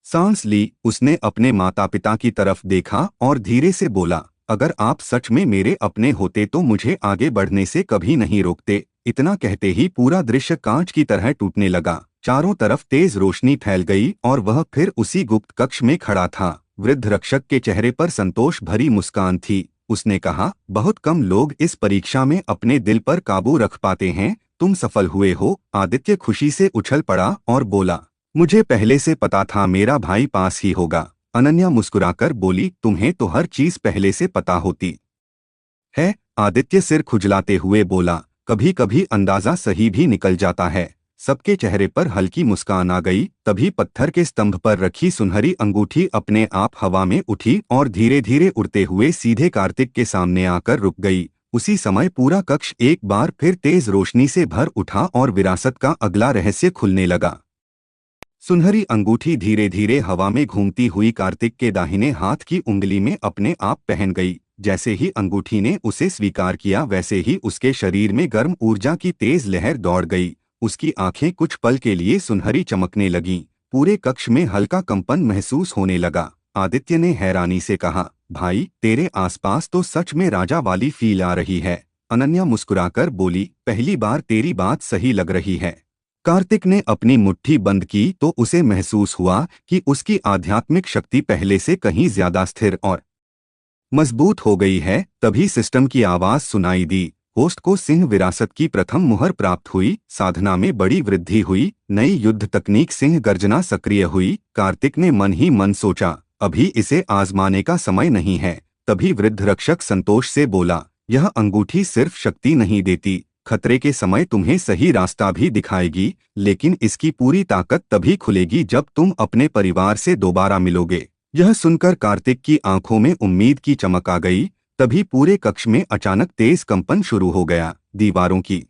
सांस ली। उसने अपने माता पिता की तरफ देखा और धीरे से बोला, अगर आप सच में मेरे अपने होते तो मुझे आगे बढ़ने से कभी नहीं रोकते। इतना कहते ही पूरा दृश्य कांच की तरह टूटने लगा। चारों तरफ तेज रोशनी फैल गई और वह फिर उसी गुप्त कक्ष में खड़ा था। वृद्ध रक्षक के चेहरे पर संतोष भरी मुस्कान थी। उसने कहा, बहुत कम लोग इस परीक्षा में अपने दिल पर काबू रख पाते हैं। तुम सफल हुए हो। आदित्य खुशी से उछल पड़ा और बोला, मुझे पहले से पता था मेरा भाई पास ही होगा। अनन्या मुस्कुराकर बोली, तुम्हें तो हर चीज पहले से पता होती है। आदित्य सिर खुजलाते हुए बोला, कभी कभी अंदाजा सही भी निकल जाता है। सबके चेहरे पर हल्की मुस्कान आ गई। तभी पत्थर के स्तंभ पर रखी सुनहरी अंगूठी अपने आप हवा में उठी और धीरे धीरे उड़ते हुए सीधे कार्तिक के सामने आकर रुक गई। उसी समय पूरा कक्ष एक बार फिर तेज रोशनी से भर उठा और विरासत का अगला रहस्य खुलने लगा। सुनहरी अंगूठी धीरे धीरे हवा में घूमती हुई कार्तिक के दाहिने हाथ की उंगली में अपने आप पहन गई। जैसे ही अंगूठी ने उसे स्वीकार किया वैसे ही उसके शरीर में गर्म ऊर्जा की तेज लहर दौड़ गई। उसकी आंखें कुछ पल के लिए सुनहरी चमकने लगीं। पूरे कक्ष में हल्का कंपन महसूस होने लगा। आदित्य ने हैरानी से कहा, भाई, तेरे आसपास तो सच में राजा वाली फील आ रही है। अनन्या मुस्कुराकर बोली, पहली बार तेरी बात सही लग रही है। कार्तिक ने अपनी मुट्ठी बंद की तो उसे महसूस हुआ कि उसकी आध्यात्मिक शक्ति पहले से कहीं ज्यादा स्थिर और मजबूत हो गई है। तभी सिस्टम की आवाज सुनाई दी, होस्ट को सिंह विरासत की प्रथम मुहर प्राप्त हुई। साधना में बड़ी वृद्धि हुई। नई युद्ध तकनीक सिंह गर्जना सक्रिय हुई। कार्तिक ने मन ही मन सोचा, अभी इसे आजमाने का समय नहीं है। तभी वृद्ध रक्षक संतोष से बोला, यह अंगूठी सिर्फ शक्ति नहीं देती, खतरे के समय तुम्हें सही रास्ता भी दिखाएगी। लेकिन इसकी पूरी ताकत तभी खुलेगी जब तुम अपने परिवार से दोबारा मिलोगे। यह सुनकर कार्तिक की आंखों में उम्मीद की चमक आ गई। तभी पूरे कक्ष में अचानक तेज कंपन शुरू हो गया। दीवारों की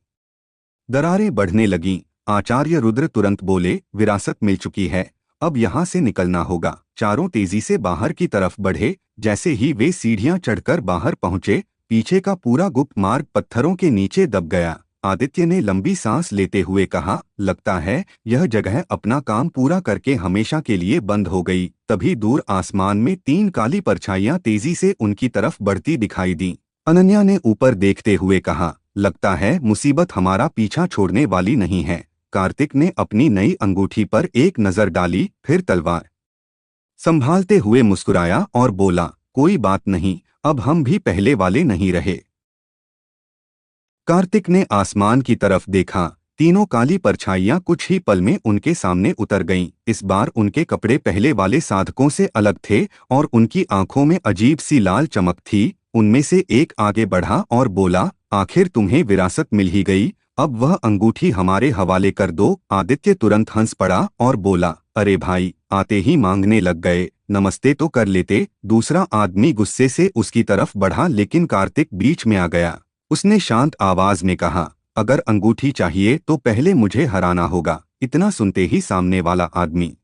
दरारें बढ़ने लगीं। आचार्य रुद्र तुरंत बोले, विरासत मिल चुकी है, अब यहाँ से निकलना होगा। चारों तेजी से बाहर की तरफ बढ़े। जैसे ही वे सीढ़ियां चढ़कर बाहर पहुंचे, पीछे का पूरा गुप्त मार्ग पत्थरों के नीचे दब गया। आदित्य ने लंबी सांस लेते हुए कहा, लगता है यह जगह अपना काम पूरा करके हमेशा के लिए बंद हो गई। तभी दूर आसमान में 3 काली परछाइयां तेजी से उनकी तरफ बढ़ती दिखाई दीं। अनन्या ने ऊपर देखते हुए कहा, लगता है मुसीबत हमारा पीछा छोड़ने वाली नहीं है। कार्तिक ने अपनी नई अंगूठी पर एक नजर डाली, फिर तलवार संभालते हुए मुस्कुराया और बोला, कोई बात नहीं, अब हम भी पहले वाले नहीं रहे। कार्तिक ने आसमान की तरफ देखा। तीनों काली परछाइयां कुछ ही पल में उनके सामने उतर गईं। इस बार उनके कपड़े पहले वाले साधकों से अलग थे और उनकी आंखों में अजीब सी लाल चमक थी। उनमें से एक आगे बढ़ा और बोला, आखिर तुम्हें विरासत मिल ही गई, अब वह अंगूठी हमारे हवाले कर दो। आदित्य तुरंत हंस पड़ा और बोला, अरे भाई, आते ही मांगने लग गए, नमस्ते तो कर लेते। दूसरा आदमी गुस्से से उसकी तरफ बढ़ा, लेकिन कार्तिक बीच में आ गया। उसने शांत आवाज में कहा, अगर अंगूठी चाहिए तो पहले मुझे हराना होगा। इतना सुनते ही सामने वाला आदमी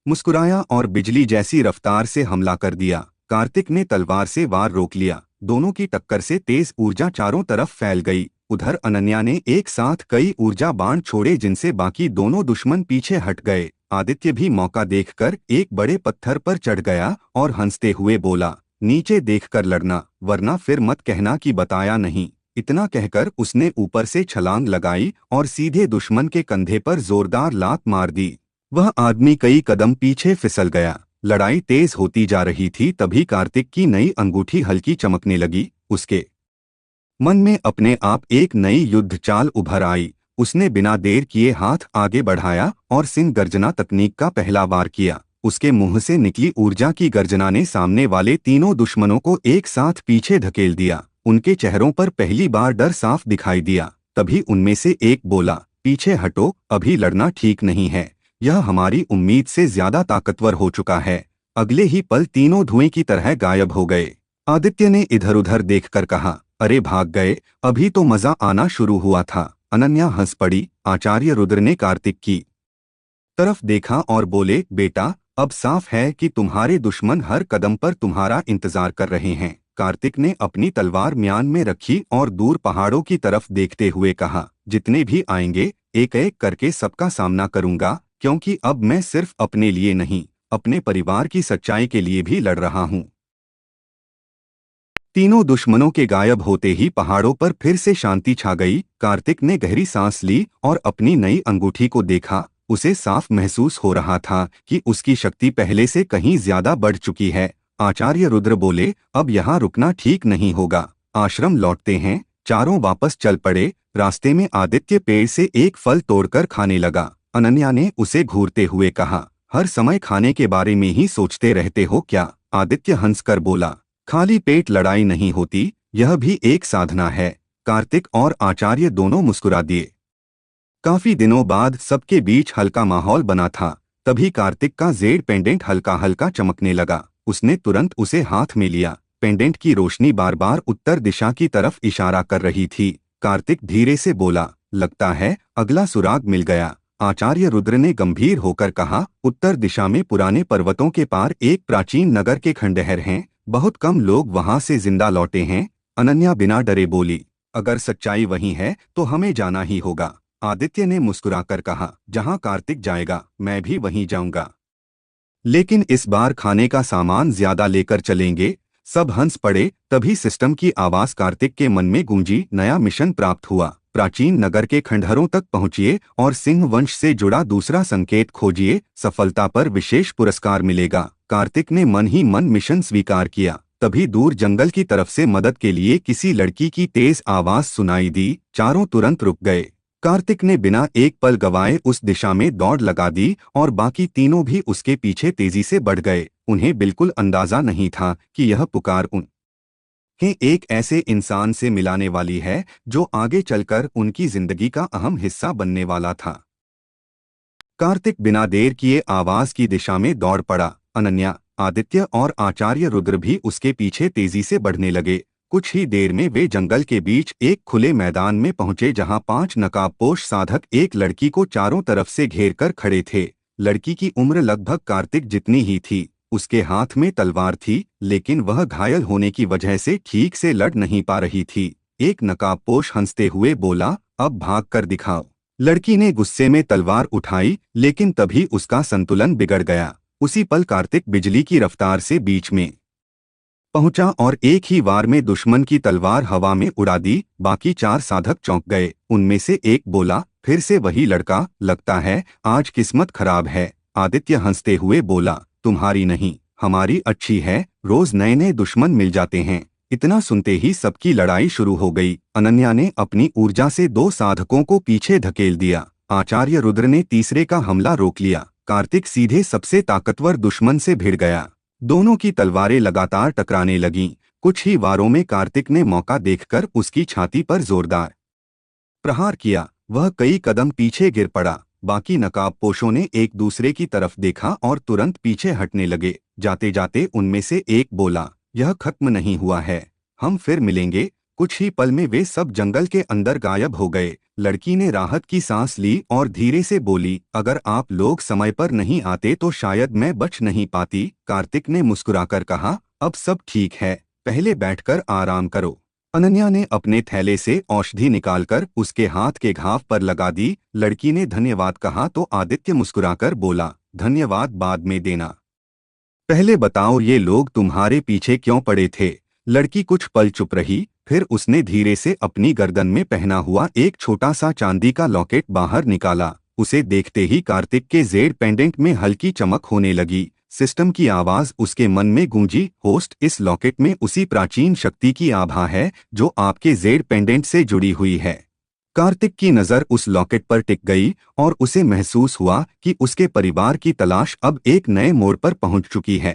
मुस्कुराया और बिजली जैसी रफ्तार से हमला कर दिया। कार्तिक ने तलवार से वार रोक लिया। दोनों की टक्कर से तेज ऊर्जा चारों तरफ फैल गई। उधर अनन्या ने एक साथ कई ऊर्जा बाण छोड़े, जिनसे बाकी दोनों दुश्मन पीछे हट गए। आदित्य भी मौका देखकर एक बड़े पत्थर पर चढ़ गया और हंसते हुए बोला, नीचे देखकर लड़ना, वरना फिर मत कहना कि बताया नहीं। इतना कहकर उसने ऊपर से छलांग लगाई और सीधे दुश्मन के कंधे पर जोरदार लात मार दी। वह आदमी कई कदम पीछे फिसल गया। लड़ाई तेज होती जा रही थी। तभी कार्तिक की नई अंगूठी हल्की चमकने लगी। उसके मन में अपने आप एक नई युद्ध चाल उभर आई। उसने बिना देर किए हाथ आगे बढ़ाया और सिंह गर्जना तकनीक का पहला वार किया। उसके मुंह से निकली ऊर्जा की गर्जना ने सामने वाले तीनों दुश्मनों को एक साथ पीछे धकेल दिया। उनके चेहरों पर पहली बार डर साफ दिखाई दिया। तभी उनमें से एक बोला, पीछे हटो, अभी लड़ना ठीक नहीं है। यह हमारी उम्मीद से ज्यादा ताकतवर हो चुका है। अगले ही पल तीनों धुएं की तरह गायब हो गए। आदित्य ने इधर उधर देखकर कहा, अरे भाग गए, अभी तो मजा आना शुरू हुआ था। अनन्या हंस पड़ी। आचार्य रुद्र ने कार्तिक की तरफ देखा और बोले, बेटा, अब साफ है कि तुम्हारे दुश्मन हर कदम पर तुम्हारा इंतजार कर रहे हैं। कार्तिक ने अपनी तलवार म्यान में रखी और दूर पहाड़ों की तरफ देखते हुए कहा, जितने भी आएंगे एक एक करके सबका सामना करूंगा, क्योंकि अब मैं सिर्फ अपने लिए नहीं, अपने परिवार की सच्चाई के लिए भी लड़ रहा हूं। तीनों दुश्मनों के गायब होते ही पहाड़ों पर फिर से शांति छा गई। कार्तिक ने गहरी सांस ली और अपनी नई अंगूठी को देखा। उसे साफ महसूस हो रहा था कि उसकी शक्ति पहले से कहीं ज्यादा बढ़ चुकी है। आचार्य रुद्र बोले, अब यहाँ रुकना ठीक नहीं होगा, आश्रम लौटते हैं। चारों वापस चल पड़े। रास्ते में आदित्य पेड़ से एक फल तोड़कर खाने लगा। अनन्या ने उसे घूरते हुए कहा, हर समय खाने के बारे में ही सोचते रहते हो क्या? आदित्य हंसकर बोला, खाली पेट लड़ाई नहीं होती, यह भी एक साधना है। कार्तिक और आचार्य दोनों मुस्कुरा दिए। काफी दिनों बाद सबके बीच हल्का माहौल बना था। तभी कार्तिक का जेड पेंडेंट हल्का हल्का चमकने लगा। उसने तुरंत उसे हाथ में लिया। पेंडेंट की रोशनी बार बार उत्तर दिशा की तरफ इशारा कर रही थी। कार्तिक धीरे से बोला, लगता है अगला सुराग मिल गया। आचार्य रुद्र ने गंभीर होकर कहा, उत्तर दिशा में पुराने पर्वतों के पार एक प्राचीन नगर के खंडहर हैं। बहुत कम लोग वहां से जिंदा लौटे हैं। अनन्या बिना डरे बोली, अगर सच्चाई वही है तो हमें जाना ही होगा। आदित्य ने मुस्कुराकर कहा, जहां कार्तिक जाएगा मैं भी वहीं जाऊंगा, लेकिन इस बार खाने का सामान ज्यादा लेकर चलेंगे। सब हंस पड़े। तभी सिस्टम की आवाज कार्तिक के मन में गूंजी, नया मिशन प्राप्त हुआ। प्राचीन नगर के खंडहरों तक पहुंचिए और सिंह वंश से जुड़ा दूसरा संकेत खोजिए। सफलता पर विशेष पुरस्कार मिलेगा। कार्तिक ने मन ही मन मिशन स्वीकार किया। तभी दूर जंगल की तरफ से मदद के लिए किसी लड़की की तेज आवाज सुनाई दी। चारों तुरंत रुक गए। कार्तिक ने बिना एक पल गवाए उस दिशा में दौड़ लगा दी और बाकी तीनों भी उसके पीछे तेजी से बढ़ गए। उन्हें बिल्कुल अंदाजा नहीं था कि यह पुकार उन्हें एक ऐसे इंसान से मिलाने वाली है जो आगे चलकर उनकी जिंदगी का अहम हिस्सा बनने वाला था। कार्तिक बिना देर किए आवाज की दिशा में दौड़ पड़ा। अनन्या, आदित्य और आचार्य रुद्र भी उसके पीछे तेजी से बढ़ने लगे। कुछ ही देर में वे जंगल के बीच एक खुले मैदान में पहुंचे, जहां 5 नकाबपोश साधक एक लड़की को चारों तरफ से घेर कर खड़े थे। लड़की की उम्र लगभग कार्तिक जितनी ही थी। उसके हाथ में तलवार थी, लेकिन वह घायल होने की वजह से ठीक से लड़ नहीं पा रही थी। एक नकाबपोश हंसते हुए बोला, अब भाग कर दिखाओ। लड़की ने गुस्से में तलवार उठाई, लेकिन तभी उसका संतुलन बिगड़ गया। उसी पल कार्तिक बिजली की रफ्तार से बीच में पहुंचा और एक ही वार में दुश्मन की तलवार हवा में उड़ा दी। बाकी 4 साधक चौंक गए। उनमें से एक बोला, फिर से वही लड़का, लगता है आज किस्मत खराब है। आदित्य हंसते हुए बोला, तुम्हारी नहीं, हमारी अच्छी है, रोज नए नए दुश्मन मिल जाते हैं। इतना सुनते ही सबकी लड़ाई शुरू हो गई। अनन्या ने अपनी ऊर्जा से 2 साधकों को पीछे धकेल दिया। आचार्य रुद्र ने तीसरे का हमला रोक लिया। कार्तिक सीधे सबसे ताकतवर दुश्मन से भिड़ गया। दोनों की तलवारें लगातार टकराने लगीं। कुछ ही वारों में कार्तिक ने मौका देखकर उसकी छाती पर जोरदार प्रहार किया। वह कई कदम पीछे गिर पड़ा। बाकी नकाबपोशों ने एक दूसरे की तरफ देखा और तुरंत पीछे हटने लगे। जाते जाते उनमें से एक बोला, यह खत्म नहीं हुआ है, हम फिर मिलेंगे। कुछ ही पल में वे सब जंगल के अंदर गायब हो गए। लड़की ने राहत की सांस ली और धीरे से बोली, अगर आप लोग समय पर नहीं आते तो शायद मैं बच नहीं पाती। कार्तिक ने मुस्कुराकर कहा, अब सब ठीक है, पहले बैठकर आराम करो। अनन्या ने अपने थैले से औषधि निकालकर उसके हाथ के घाव पर लगा दी। लड़की ने धन्यवाद कहा तो आदित्य मुस्कुराकर बोला, धन्यवाद बाद में देना, पहले बताओ ये लोग तुम्हारे पीछे क्यों पड़े थे। लड़की कुछ पल चुप रही, फिर उसने धीरे से अपनी गर्दन में पहना हुआ एक छोटा सा चांदी का लॉकेट बाहर निकाला। उसे देखते ही कार्तिक के जेड पेंडेंट में हल्की चमक होने लगी। सिस्टम की आवाज उसके मन में गूंजी, होस्ट, इस लॉकेट में उसी प्राचीन शक्ति की आभा है जो आपके जेड पेंडेंट से जुड़ी हुई है। कार्तिक की नजर उस लॉकेट पर टिक गई और उसे महसूस हुआ कि उसके परिवार की तलाश अब एक नए मोड़ पर पहुंच चुकी है।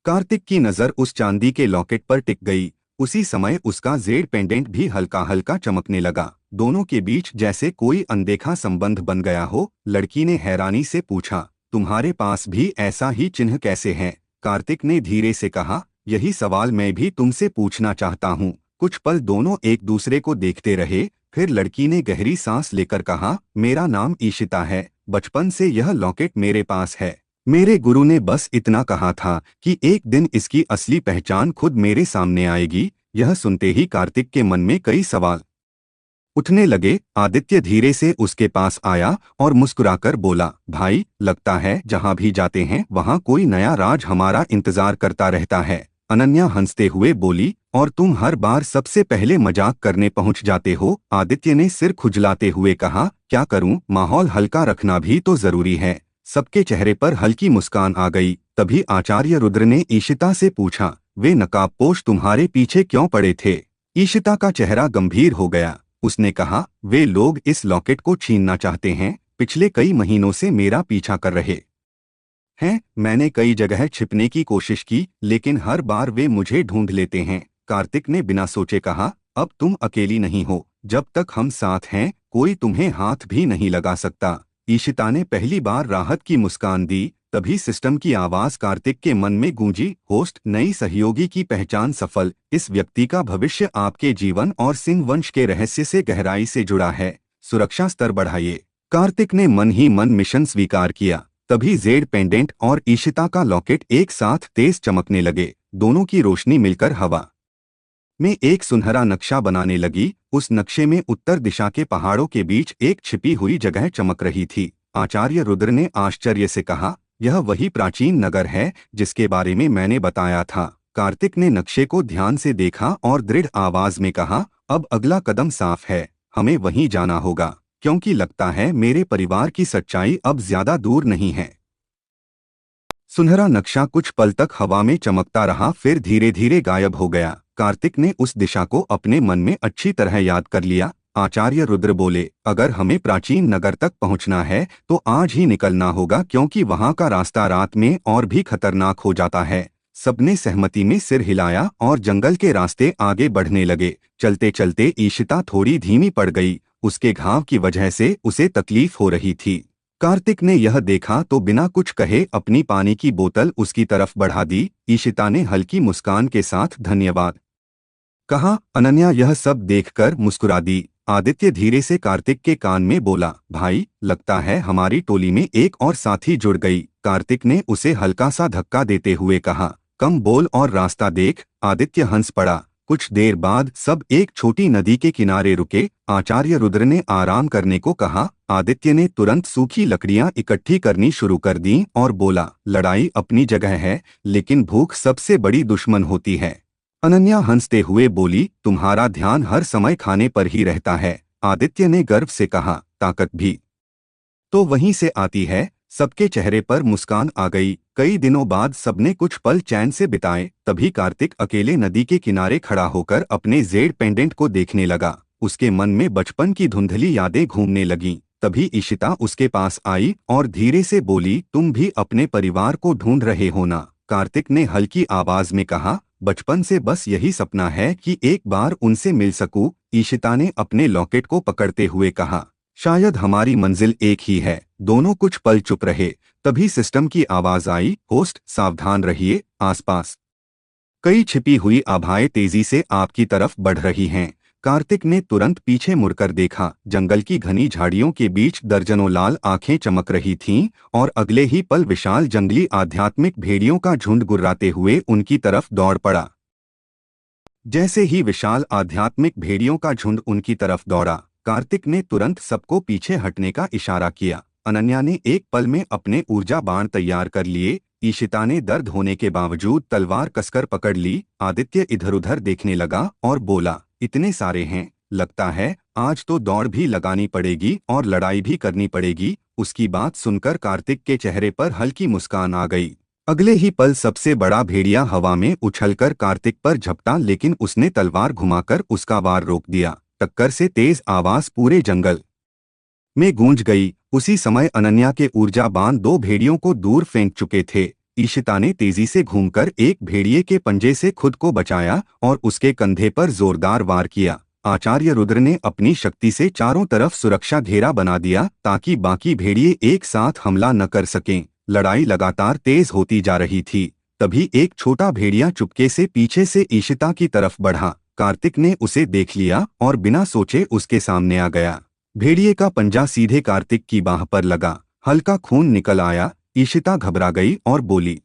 कार्तिक की नजर उस चांदी के लॉकेट पर टिक गई। उसी समय उसका जेड पेंडेंट भी हल्का हल्का चमकने लगा। दोनों के बीच जैसे कोई अनदेखा संबंध बन गया हो। लड़की ने हैरानी से पूछा, तुम्हारे पास भी ऐसा ही चिन्ह कैसे है। कार्तिक ने धीरे से कहा, यही सवाल मैं भी तुमसे पूछना चाहता हूँ। कुछ पल दोनों एक दूसरे को देखते रहे। फिर लड़की ने गहरी सांस लेकर कहा, मेरा नाम ईशिता है, बचपन से यह लॉकेट मेरे पास है। मेरे गुरु ने बस इतना कहा था कि एक दिन इसकी असली पहचान खुद मेरे सामने आएगी। यह सुनते ही कार्तिक के मन में कई सवाल उठने लगे। आदित्य धीरे से उसके पास आया और मुस्कुराकर बोला, भाई, लगता है जहां भी जाते हैं वहां कोई नया राज हमारा इंतजार करता रहता है। अनन्या हंसते हुए बोली, और तुम हर बार सबसे पहले मजाक करने पहुंच जाते हो। आदित्य ने सिर खुजलाते हुए कहा, क्या करूं, माहौल हल्का रखना भी तो जरूरी है। सबके चेहरे पर हल्की मुस्कान आ गई। तभी आचार्य रुद्र ने ईशिता से पूछा, वे नकाबपोश तुम्हारे पीछे क्यों पड़े थे। ईशिता का चेहरा गंभीर हो गया। उसने कहा, वे लोग इस लॉकेट को छीनना चाहते हैं। पिछले कई महीनों से मेरा पीछा कर रहे हैं। मैंने कई जगह छिपने की कोशिश की, लेकिन हर बार वे मुझे ढूंढ लेते हैं। कार्तिक ने बिना सोचे कहा, अब तुम अकेली नहीं हो। जब तक हम साथ हैं कोई तुम्हें हाथ भी नहीं लगा सकता। ईशिता ने पहली बार राहत की मुस्कान दी। तभी सिस्टम की आवाज कार्तिक के मन में गूंजी, होस्ट, नई सहयोगी की पहचान सफल। इस व्यक्ति का भविष्य आपके जीवन और सिंह वंश के रहस्य से गहराई से जुड़ा है। सुरक्षा स्तर बढ़ाइए। कार्तिक ने मन ही मन मिशन स्वीकार किया। तभी जेड पेंडेंट और ईशिता का लॉकेट एक साथ तेज चमकने लगे। दोनों की रोशनी मिलकर हवा में एक सुनहरा नक्शा बनाने लगी। उस नक्शे में उत्तर दिशा के पहाड़ों के बीच एक छिपी हुई जगह चमक रही थी। आचार्य रुद्र ने आश्चर्य से कहा, यह वही प्राचीन नगर है जिसके बारे में मैंने बताया था। कार्तिक ने नक्शे को ध्यान से देखा और दृढ़ आवाज में कहा, अब अगला कदम साफ है, हमें वहीं जाना होगा, क्योंकि लगता है मेरे परिवार की सच्चाई अब ज्यादा दूर नहीं है। सुनहरा नक्शा कुछ पल तक हवा में चमकता रहा, फिर धीरे धीरे गायब हो गया। कार्तिक ने उस दिशा को अपने मन में अच्छी तरह याद कर लिया। आचार्य रुद्र बोले, अगर हमें प्राचीन नगर तक पहुंचना है तो आज ही निकलना होगा, क्योंकि वहां का रास्ता रात में और भी खतरनाक हो जाता है। सबने सहमति में सिर हिलाया और जंगल के रास्ते आगे बढ़ने लगे। चलते चलते ईशिता थोड़ी धीमी पड़ गई। उसके घाव की वजह से उसे तकलीफ हो रही थी। कार्तिक ने यह देखा तो बिना कुछ कहे अपनी पानी की बोतल उसकी तरफ बढ़ा दी। ईशिता ने हल्की मुस्कान के साथ धन्यवाद कहा। अनन्या यह सब देखकर मुस्कुरा दी। आदित्य धीरे से कार्तिक के कान में बोला, भाई, लगता है हमारी टोली में एक और साथी जुड़ गई। कार्तिक ने उसे हल्का सा धक्का देते हुए कहा, कम बोल और रास्ता देख। आदित्य हंस पड़ा। कुछ देर बाद सब एक छोटी नदी के किनारे रुके। आचार्य रुद्र ने आराम करने को कहा। आदित्य ने तुरंत सूखी लकड़ियां इकट्ठी करनी शुरू कर दी और बोला, लड़ाई अपनी जगह है, लेकिन भूख सबसे बड़ी दुश्मन होती है। अनन्या हंसते हुए बोली, तुम्हारा ध्यान हर समय खाने पर ही रहता है। आदित्य ने गर्व से कहा, ताकत भी तो वहीं से आती है। सबके चेहरे पर मुस्कान आ गई। कई दिनों बाद सबने कुछ पल चैन से बिताए। तभी कार्तिक अकेले नदी के किनारे खड़ा होकर अपने जेड पेंडेंट को देखने लगा। उसके मन में बचपन की धुंधली यादें घूमने लगीं। तभी इशिता उसके पास आई और धीरे से बोली, तुम भी अपने परिवार को ढूंढ रहे हो ना? कार्तिक ने हल्की आवाज में कहा, बचपन से बस यही सपना है कि एक बार उनसे मिल सकूं। इशिता ने अपने लॉकेट को पकड़ते हुए कहा, शायद हमारी मंजिल एक ही है। दोनों कुछ पल चुप रहे। तभी सिस्टम की आवाज आई, होस्ट सावधान रहिए, आसपास कई छिपी हुई आभाएं तेजी से आपकी तरफ बढ़ रही हैं। कार्तिक ने तुरंत पीछे मुड़कर देखा। जंगल की घनी झाड़ियों के बीच दर्जनों लाल आंखें चमक रही थीं और अगले ही पल विशाल जंगली आध्यात्मिक भेड़ियों का झुंड गुर्राते हुए उनकी तरफ दौड़ पड़ा। जैसे ही विशाल आध्यात्मिक भेड़ियों का झुंड उनकी तरफ दौड़ा, कार्तिक ने तुरंत सबको पीछे हटने का इशारा किया। अनन्या ने एक पल में अपने ऊर्जा बाण तैयार कर लिए। ईशिता ने दर्द होने के बावजूद तलवार कसकर पकड़ ली। आदित्य इधर-उधर देखने लगा और बोला, इतने सारे हैं, लगता है आज तो दौड़ भी लगानी पड़ेगी और लड़ाई भी करनी पड़ेगी। उसकी बात सुनकर कार्तिक के चेहरे पर हल्की मुस्कान आ गई। अगले ही पल सबसे बड़ा भेड़िया हवा में उछलकर कार्तिक पर झपटा, लेकिन उसने तलवार घुमाकर उसका वार रोक दिया। टक्कर से तेज आवाज पूरे जंगल में गूंज गई। उसी समय अनन्या के ऊर्जा बाण दो भेड़ियों को दूर फेंक चुके थे। ईशिता ने तेजी से घूमकर एक भेड़िए के पंजे से खुद को बचाया और उसके कंधे पर जोरदार वार किया। आचार्य रुद्र ने अपनी शक्ति से चारों तरफ सुरक्षा घेरा बना दिया ताकि बाकी भेड़िए एक साथ हमला न कर सकें। लड़ाई लगातार तेज होती जा रही थी। तभी एक छोटा भेड़िया चुपके से पीछे से ईशिता की तरफ बढ़ा। कार्तिक ने उसे देख लिया और बिना सोचे उसके सामने आ गया। भेड़िए का पंजा सीधे कार्तिक की बाह पर लगा। हल्का खून निकल आया। ईशिता घबरा गई और बोली,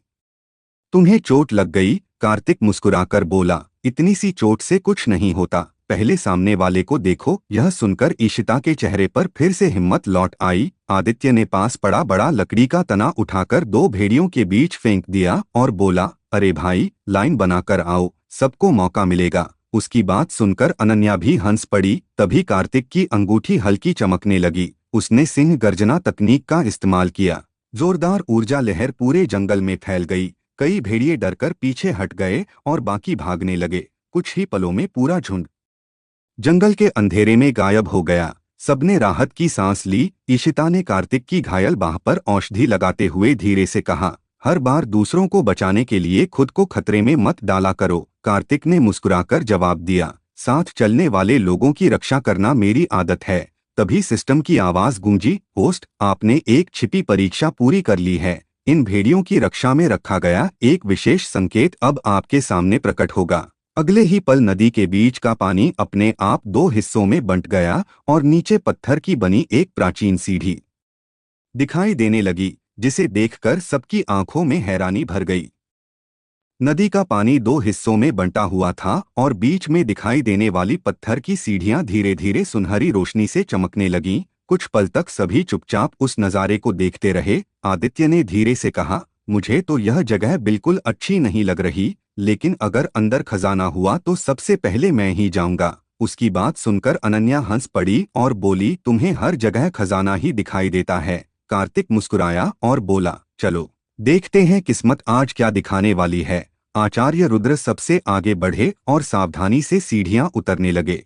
तुम्हें चोट लग गई? कार्तिक मुस्कुराकर बोला, इतनी सी चोट से कुछ नहीं होता, पहले सामने वाले को देखो। यह सुनकर ईशिता के चेहरे पर फिर से हिम्मत लौट आई। आदित्य ने पास पड़ा बड़ा लकड़ी का तना उठाकर दो भेड़ियों के बीच फेंक दिया और बोला, अरे भाई, लाइन बनाकर आओ, सबको मौका मिलेगा। उसकी बात सुनकर अनन्या भी हंस पड़ी। तभी कार्तिक की अंगूठी हल्की चमकने लगी। उसने सिंह गर्जना तकनीक का इस्तेमाल किया। जोरदार ऊर्जा लहर पूरे जंगल में फैल गई। कई भेड़िए डरकर पीछे हट गए और बाकी भागने लगे। कुछ ही पलों में पूरा झुंड जंगल के अंधेरे में गायब हो गया। सबने राहत की सांस ली। ईशिता ने कार्तिक की घायल बाह पर औषधि लगाते हुए धीरे से कहा, हर बार दूसरों को बचाने के लिए खुद को खतरे में मत डाला करो। कार्तिक ने मुस्कुराकर जवाब दिया, साथ चलने वाले लोगों की रक्षा करना मेरी आदत है। तभी सिस्टम की आवाज गूंजी, होस्ट, आपने एक छिपी परीक्षा पूरी कर ली है। इन भेड़ियों की रक्षा में रखा गया एक विशेष संकेत अब आपके सामने प्रकट होगा। अगले ही पल नदी के बीच का पानी अपने आप दो हिस्सों में बंट गया और नीचे पत्थर की बनी एक प्राचीन सीढ़ी दिखाई देने लगी, जिसे देखकर सबकी आंखों में हैरानी भर गई। नदी का पानी दो हिस्सों में बंटा हुआ था और बीच में दिखाई देने वाली पत्थर की सीढ़ियां धीरे धीरे सुनहरी रोशनी से चमकने लगीं। कुछ पल तक सभी चुपचाप उस नज़ारे को देखते रहे। आदित्य ने धीरे से कहा, मुझे तो यह जगह बिल्कुल अच्छी नहीं लग रही, लेकिन अगर अंदर खजाना हुआ तो सबसे पहले मैं ही जाऊंगा। उसकी बात सुनकर अनन्या हंस पड़ी और बोली, तुम्हें हर जगह खजाना ही दिखाई देता है। कार्तिक मुस्कुराया और बोला, चलो देखते हैं किस्मत आज क्या दिखाने वाली है। आचार्य रुद्र सबसे आगे बढ़े और सावधानी से सीढ़ियां उतरने लगे।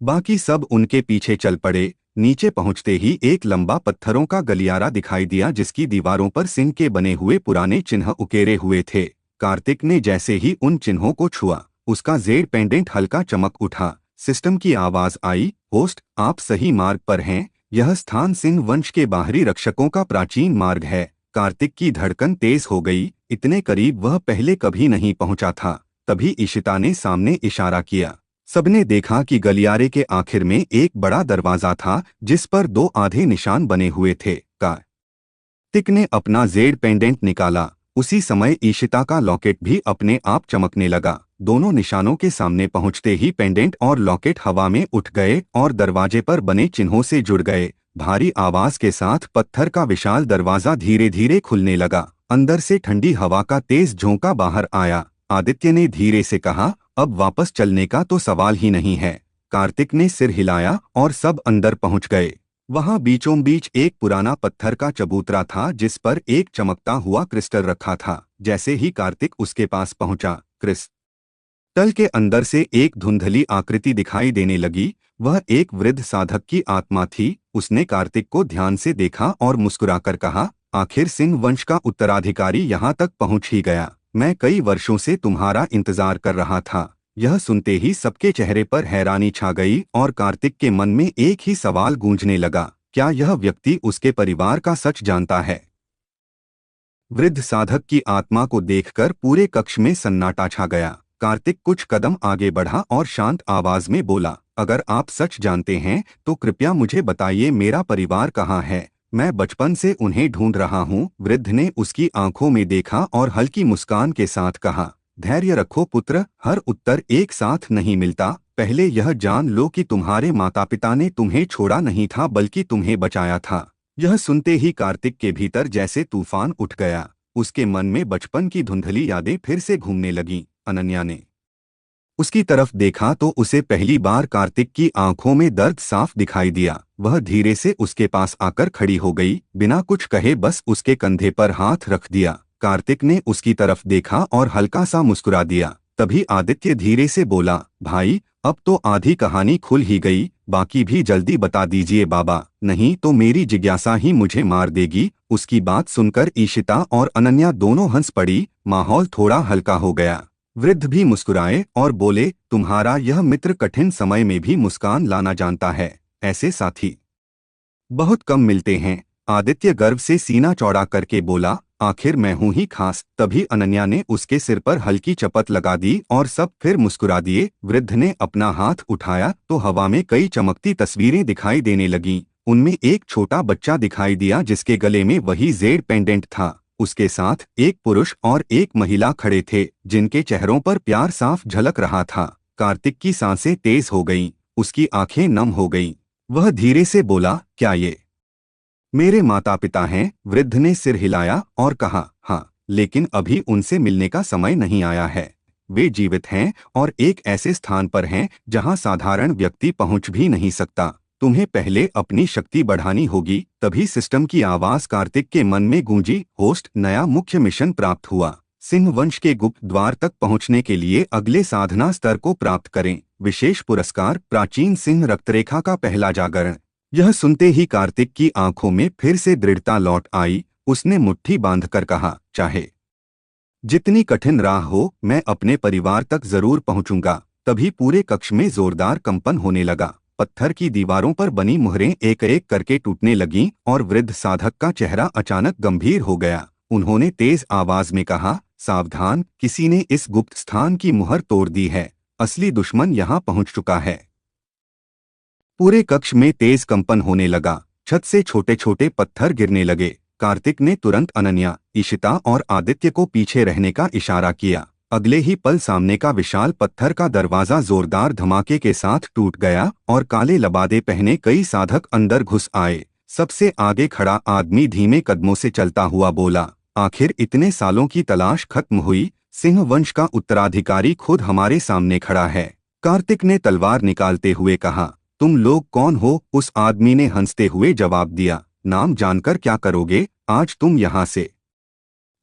बाकी सब उनके पीछे चल पड़े। नीचे पहुंचते ही एक लंबा पत्थरों का गलियारा दिखाई दिया, जिसकी दीवारों पर सिंह के बने हुए पुराने चिन्ह उकेरे हुए थे। कार्तिक ने जैसे ही उन चिन्हों को छुआ, उसका जेड पेंडेंट हल्का चमक उठा। सिस्टम की आवाज आई, होस्ट, आप सही मार्ग पर हैं। यह स्थान सिंह वंश के बाहरी रक्षकों का प्राचीन मार्ग है। कार्तिक की धड़कन तेज हो गई। इतने करीब वह पहले कभी नहीं पहुंचा था। तभी इशिता ने सामने इशारा किया। सबने देखा कि गलियारे के आखिर में एक बड़ा दरवाजा था, जिस पर दो आधे निशान बने हुए थे। कार्तिक ने अपना जेड पेंडेंट निकाला। उसी समय ईशिता का लॉकेट भी अपने आप चमकने लगा। दोनों निशानों के सामने पहुंचते ही पेंडेंट और लॉकेट हवा में उठ गए और दरवाजे पर बने चिन्हों से जुड़ गए। भारी आवाज के साथ पत्थर का विशाल दरवाजा धीरे धीरे खुलने लगा। अंदर से ठंडी हवा का तेज झोंका बाहर आया। आदित्य ने धीरे से कहा, अब वापस चलने का तो सवाल ही नहीं है। कार्तिक ने सिर हिलाया और सब अंदर पहुंच गए। वहां बीचों बीच एक पुराना पत्थर का चबूतरा था जिस पर एक चमकता हुआ क्रिस्टल रखा था। जैसे ही कार्तिक उसके पास पहुंचा, क्रिस्टल के अंदर से एक धुंधली आकृति दिखाई देने लगी। वह एक वृद्ध साधक की आत्मा थी। उसने कार्तिक को ध्यान से देखा और मुस्कुराकर कहा, आखिर सिंह वंश का उत्तराधिकारी यहाँ तक पहुँच ही गया। मैं कई वर्षों से तुम्हारा इंतजार कर रहा था। यह सुनते ही सबके चेहरे पर हैरानी छा गई और कार्तिक के मन में एक ही सवाल गूंजने लगा, क्या यह व्यक्ति उसके परिवार का सच जानता है? वृद्ध साधक की आत्मा को देखकर पूरे कक्ष में सन्नाटा छा गया। कार्तिक कुछ कदम आगे बढ़ा और शांत आवाज में बोला, अगर आप सच जानते हैं तो कृपया मुझे बताइए, मेरा परिवार कहाँ है? मैं बचपन से उन्हें ढूंढ रहा हूँ। वृद्ध ने उसकी आंखों में देखा और हल्की मुस्कान के साथ कहा, धैर्य रखो पुत्र, हर उत्तर एक साथ नहीं मिलता। पहले यह जान लो कि तुम्हारे माता पिता ने तुम्हें छोड़ा नहीं था बल्कि तुम्हें बचाया था। यह सुनते ही कार्तिक के भीतर जैसे तूफान उठ गया। उसके मन में बचपन की धुंधली यादें फिर से घूमने लगीं। अनन्या ने उसकी तरफ देखा तो उसे पहली बार कार्तिक की आंखों में दर्द साफ दिखाई दिया। वह धीरे से उसके पास आकर खड़ी हो गई, बिना कुछ कहे बस उसके कंधे पर हाथ रख दिया। कार्तिक ने उसकी तरफ देखा और हल्का सा मुस्कुरा दिया। तभी आदित्य धीरे से बोला, भाई अब तो आधी कहानी खुल ही गई, बाकी भी जल्दी बता दीजिए बाबा, नहीं तो मेरी जिज्ञासा ही मुझे मार देगी। उसकी बात सुनकर ईशिता और अनन्या दोनों हंस पड़ी। माहौल थोड़ा हल्का हो गया। वृद्ध भी मुस्कुराए और बोले, तुम्हारा यह मित्र कठिन समय में भी मुस्कान लाना जानता है। ऐसे साथी बहुत कम मिलते हैं। आदित्य गर्व से सीना चौड़ा करके बोला, आखिर मैं हूं ही खास। तभी अनन्या ने उसके सिर पर हल्की चपत लगा दी और सब फिर मुस्कुरा दिए। वृद्ध ने अपना हाथ उठाया तो हवा में कई चमकती तस्वीरें दिखाई देने लगीं। उनमें एक छोटा बच्चा दिखाई दिया जिसके गले में वही जेड पेंडेंट था। उसके साथ एक पुरुष और एक महिला खड़े थे जिनके चेहरों पर प्यार साफ झलक रहा था। कार्तिक की सांसें तेज हो गईं, उसकी आंखें नम हो गईं। वह धीरे से बोला, क्या ये मेरे माता पिता हैं? वृद्ध ने सिर हिलाया और कहा, हाँ, लेकिन अभी उनसे मिलने का समय नहीं आया है। वे जीवित हैं और एक ऐसे स्थान पर हैं जहां साधारण व्यक्ति पहुंच भी नहीं सकता। तुम्हें पहले अपनी शक्ति बढ़ानी होगी। तभी सिस्टम की आवाज कार्तिक के मन में गूंजी, होस्ट, नया मुख्य मिशन प्राप्त हुआ। सिंह वंश के गुप्त द्वार तक पहुंचने के लिए अगले साधना स्तर को प्राप्त करें। विशेष पुरस्कार, प्राचीन सिंह रक्तरेखा का पहला जागरण। यह सुनते ही कार्तिक की आंखों में फिर से दृढ़ता लौट आई। उसने मुट्ठी बांधकर कहा, चाहे जितनी कठिन राह हो, मैं अपने परिवार तक जरूर पहुंचूंगा। तभी पूरे कक्ष में जोरदार कंपन होने लगा। पत्थर की दीवारों पर बनी मुहरें एक एक करके टूटने लगीं और वृद्ध साधक का चेहरा अचानक गंभीर हो गया। उन्होंने तेज आवाज में कहा, सावधान, किसी ने इस गुप्त स्थान की मुहर तोड़ दी है। असली दुश्मन यहाँ पहुंच चुका है। पूरे कक्ष में तेज कंपन होने लगा। छत से छोटे छोटे पत्थर गिरने लगे। कार्तिक ने तुरंत अनन्या, ईशिता और आदित्य को पीछे रहने का इशारा किया। अगले ही पल सामने का विशाल पत्थर का दरवाजा जोरदार धमाके के साथ टूट गया और काले लबादे पहने कई साधक अंदर घुस आए। सबसे आगे खड़ा आदमी धीमे कदमों से चलता हुआ बोला, आखिर इतने सालों की तलाश खत्म हुई। सिंह वंश का उत्तराधिकारी खुद हमारे सामने खड़ा है। कार्तिक ने तलवार निकालते हुए कहा, तुम लोग कौन हो? उस आदमी ने हंसते हुए जवाब दिया, नाम जानकर क्या करोगे? आज तुम यहाँ से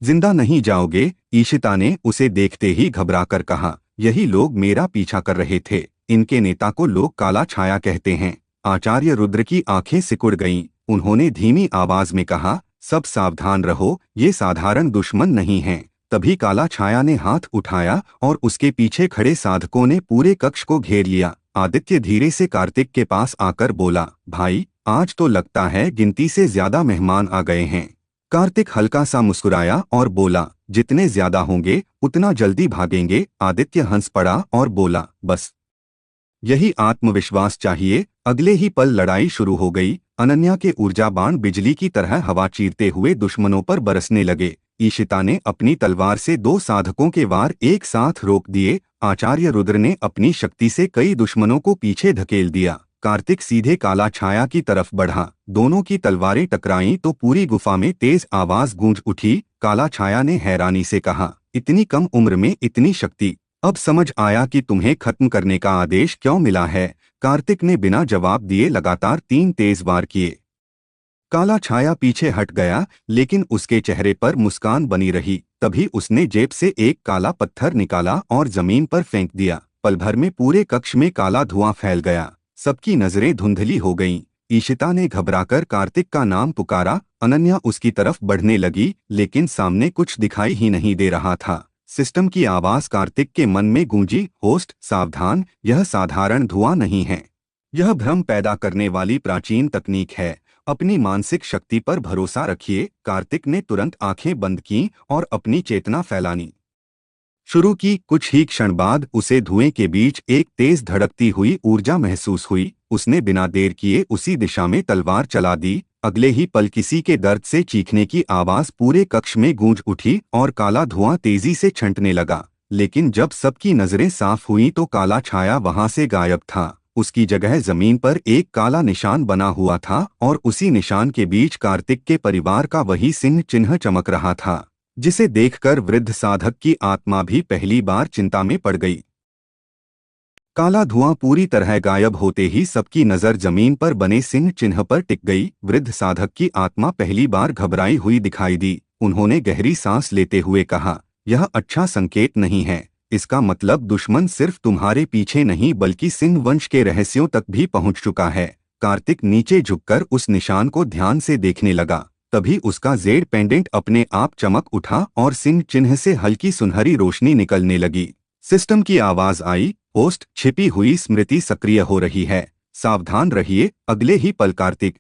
जिंदा नहीं जाओगे। ईशिता ने उसे देखते ही घबराकर कहा, यही लोग मेरा पीछा कर रहे थे। इनके नेता को लोग काला छाया कहते हैं। आचार्य रुद्र की आंखें सिकुड़ गईं। उन्होंने धीमी आवाज में कहा, सब सावधान रहो, ये साधारण दुश्मन नहीं हैं। तभी काला छाया ने हाथ उठाया और उसके पीछे खड़े साधकों ने पूरे कक्ष को घेर लिया। आदित्य धीरे से कार्तिक के पास आकर बोला, भाई, आज तो लगता है गिनती से ज्यादा मेहमान आ गए हैं। कार्तिक हल्का सा मुस्कुराया और बोला, जितने ज्यादा होंगे उतना जल्दी भागेंगे। आदित्य हंस पड़ा और बोला, बस यही आत्मविश्वास चाहिए। अगले ही पल लड़ाई शुरू हो गई। अनन्या के ऊर्जा बाण बिजली की तरह हवा चीरते हुए दुश्मनों पर बरसने लगे। ईशिता ने अपनी तलवार से 2 साधकों के वार एक साथ रोक दिए। आचार्य रुद्र ने अपनी शक्ति से कई दुश्मनों को पीछे धकेल दिया। कार्तिक सीधे काला छाया की तरफ बढ़ा। दोनों की तलवारें टकराईं तो पूरी गुफा में तेज आवाज गूंज उठी। काला छाया ने हैरानी से कहा, इतनी कम उम्र में इतनी शक्ति, अब समझ आया कि तुम्हें खत्म करने का आदेश क्यों मिला है। कार्तिक ने बिना जवाब दिए लगातार 3 तेज वार किए। काला छाया पीछे हट गया, लेकिन उसके चेहरे पर मुस्कान बनी रही। तभी उसने जेब से एक काला पत्थर निकाला और जमीन पर फेंक दिया। पल भर में पूरे कक्ष में काला धुआं फैल गया। सबकी नजरें धुंधली हो गईं। ईशिता ने घबराकर कार्तिक का नाम पुकारा। अनन्या उसकी तरफ बढ़ने लगी, लेकिन सामने कुछ दिखाई ही नहीं दे रहा था। सिस्टम की आवाज कार्तिक के मन में गूंजी, होस्ट सावधान, यह साधारण धुआं नहीं है। यह भ्रम पैदा करने वाली प्राचीन तकनीक है। अपनी मानसिक शक्ति पर भरोसा रखिए। कार्तिक ने तुरंत आंखें बंद कीं और अपनी चेतना फैलानी शुरू की। कुछ ही क्षण बाद उसे धुएं के बीच एक तेज धड़कती हुई ऊर्जा महसूस हुई। उसने बिना देर किए उसी दिशा में तलवार चला दी। अगले ही पल किसी के दर्द से चीखने की आवाज पूरे कक्ष में गूंज उठी और काला धुआं तेजी से छंटने लगा। लेकिन जब सबकी नजरें साफ हुईं तो काला छाया वहां से गायब था। उसकी जगह जमीन पर एक काला निशान बना हुआ था और उसी निशान के बीच कार्तिक के परिवार का वही सिंह चिन्ह चमक रहा था, जिसे देखकर वृद्ध साधक की आत्मा भी पहली बार चिंता में पड़ गई। काला धुआं पूरी तरह गायब होते ही सबकी नजर जमीन पर बने सिंह चिन्ह पर टिक गई। वृद्ध साधक की आत्मा पहली बार घबराई हुई दिखाई दी। उन्होंने गहरी सांस लेते हुए कहा, यह अच्छा संकेत नहीं है। इसका मतलब दुश्मन सिर्फ तुम्हारे पीछे नहीं बल्कि सिंह वंश के रहस्यों तक भी पहुंच चुका है। कार्तिक नीचे झुककर उस निशान को ध्यान से देखने लगा। तभी उसका जेड पेंडेंट अपने आप चमक उठा और सिंह चिन्ह से हल्की सुनहरी रोशनी निकलने लगी। सिस्टम की आवाज आई, होस्ट छिपी हुई स्मृति सक्रिय हो रही है, सावधान रहिए। अगले ही पल कार्तिक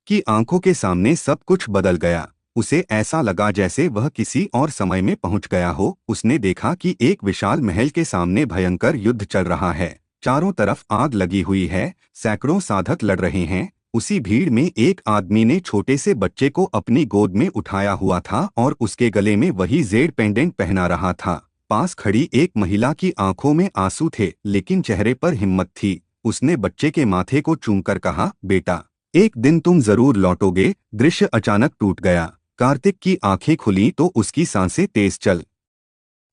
की आंखों के सामने सब कुछ बदल गया। उसे ऐसा लगा जैसे वह किसी और समय में पहुंच गया हो। उसने देखा कि एक विशाल महल के सामने भयंकर युद्ध चल रहा है। चारों तरफ आग लगी हुई है, सैकड़ों साधक लड़ रहे हैं। उसी भीड़ में एक आदमी ने छोटे से बच्चे को अपनी गोद में उठाया हुआ था और उसके गले में वही जेड पेंडेंट पहना रहा था। पास खड़ी एक महिला की आंखों में आंसू थे, लेकिन चेहरे पर हिम्मत थी। उसने बच्चे के माथे को चूमकर कहा, बेटा, एक दिन तुम जरूर लौटोगे। दृश्य अचानक टूट गया। कार्तिक की आंखें खुली तो उसकी सांसें तेज चल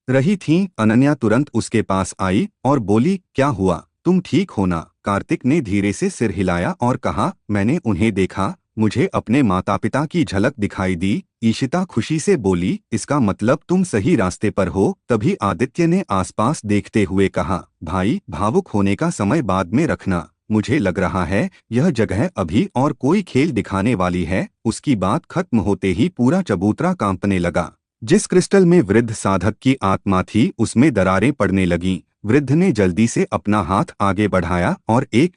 रही थीं। अनन्या तुरंत उसके पास आई और बोली, क्या हुआ, तुम ठीक हो ना? कार्तिक ने धीरे से सिर हिलाया और कहा, मैंने उन्हें देखा, मुझे अपने माता पिता की झलक दिखाई दी। ईशिता खुशी से बोली, इसका मतलब तुम सही रास्ते पर हो। तभी आदित्य ने आसपास देखते हुए कहा, भाई, भावुक होने का समय बाद में रखना। मुझे लग रहा है यह जगह अभी और कोई खेल दिखाने वाली है। उसकी बात खत्म होते ही पूरा चबूतरा कांपने लगा। जिस क्रिस्टल में वृद्ध साधक की आत्मा थी उसमें दरारें पड़ने लगीं। वृद्ध ने जल्दी से अपना हाथ आगे बढ़ाया और एक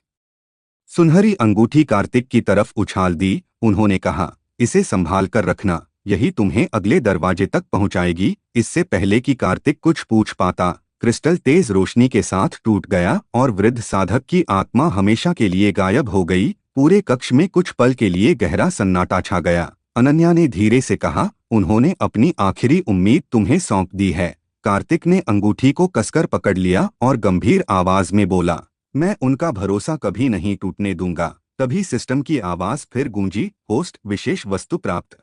सुनहरी अंगूठी कार्तिक की तरफ उछाल दी। उन्होंने कहा, इसे संभाल कर रखना, यही तुम्हें अगले दरवाजे तक पहुंचाएगी। इससे पहले कि कार्तिक कुछ पूछ पाता, क्रिस्टल तेज रोशनी के साथ टूट गया और वृद्ध साधक की आत्मा हमेशा के लिए गायब हो गई। पूरे कक्ष में कुछ पल के लिए गहरा सन्नाटा छा गया। अनन्या ने धीरे से कहा, उन्होंने अपनी आखिरी उम्मीद तुम्हें सौंप दी है। कार्तिक ने अंगूठी को कसकर पकड़ लिया और गंभीर आवाज में बोला, मैं उनका भरोसा कभी नहीं टूटने दूंगा। तभी सिस्टम की आवाज फिर गूंजी, होस्ट, विशेष वस्तु प्राप्त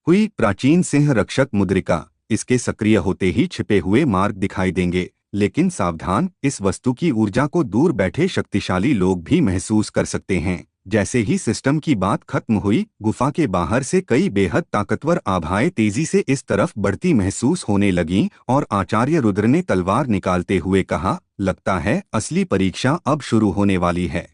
हुई, प्राचीन सिंह रक्षक मुद्रिका। इसके सक्रिय होते ही छिपे हुए मार्ग दिखाई देंगे, लेकिन सावधान, इस वस्तु की ऊर्जा को दूर बैठे शक्तिशाली लोग भी महसूस कर सकते हैं। जैसे ही सिस्टम की बात खत्म हुई, गुफा के बाहर से कई बेहद ताकतवर आभाएं तेजी से इस तरफ बढ़ती महसूस होने लगीं और आचार्य रुद्र ने तलवार निकालते हुए कहा, लगता है असली परीक्षा अब शुरू होने वाली है।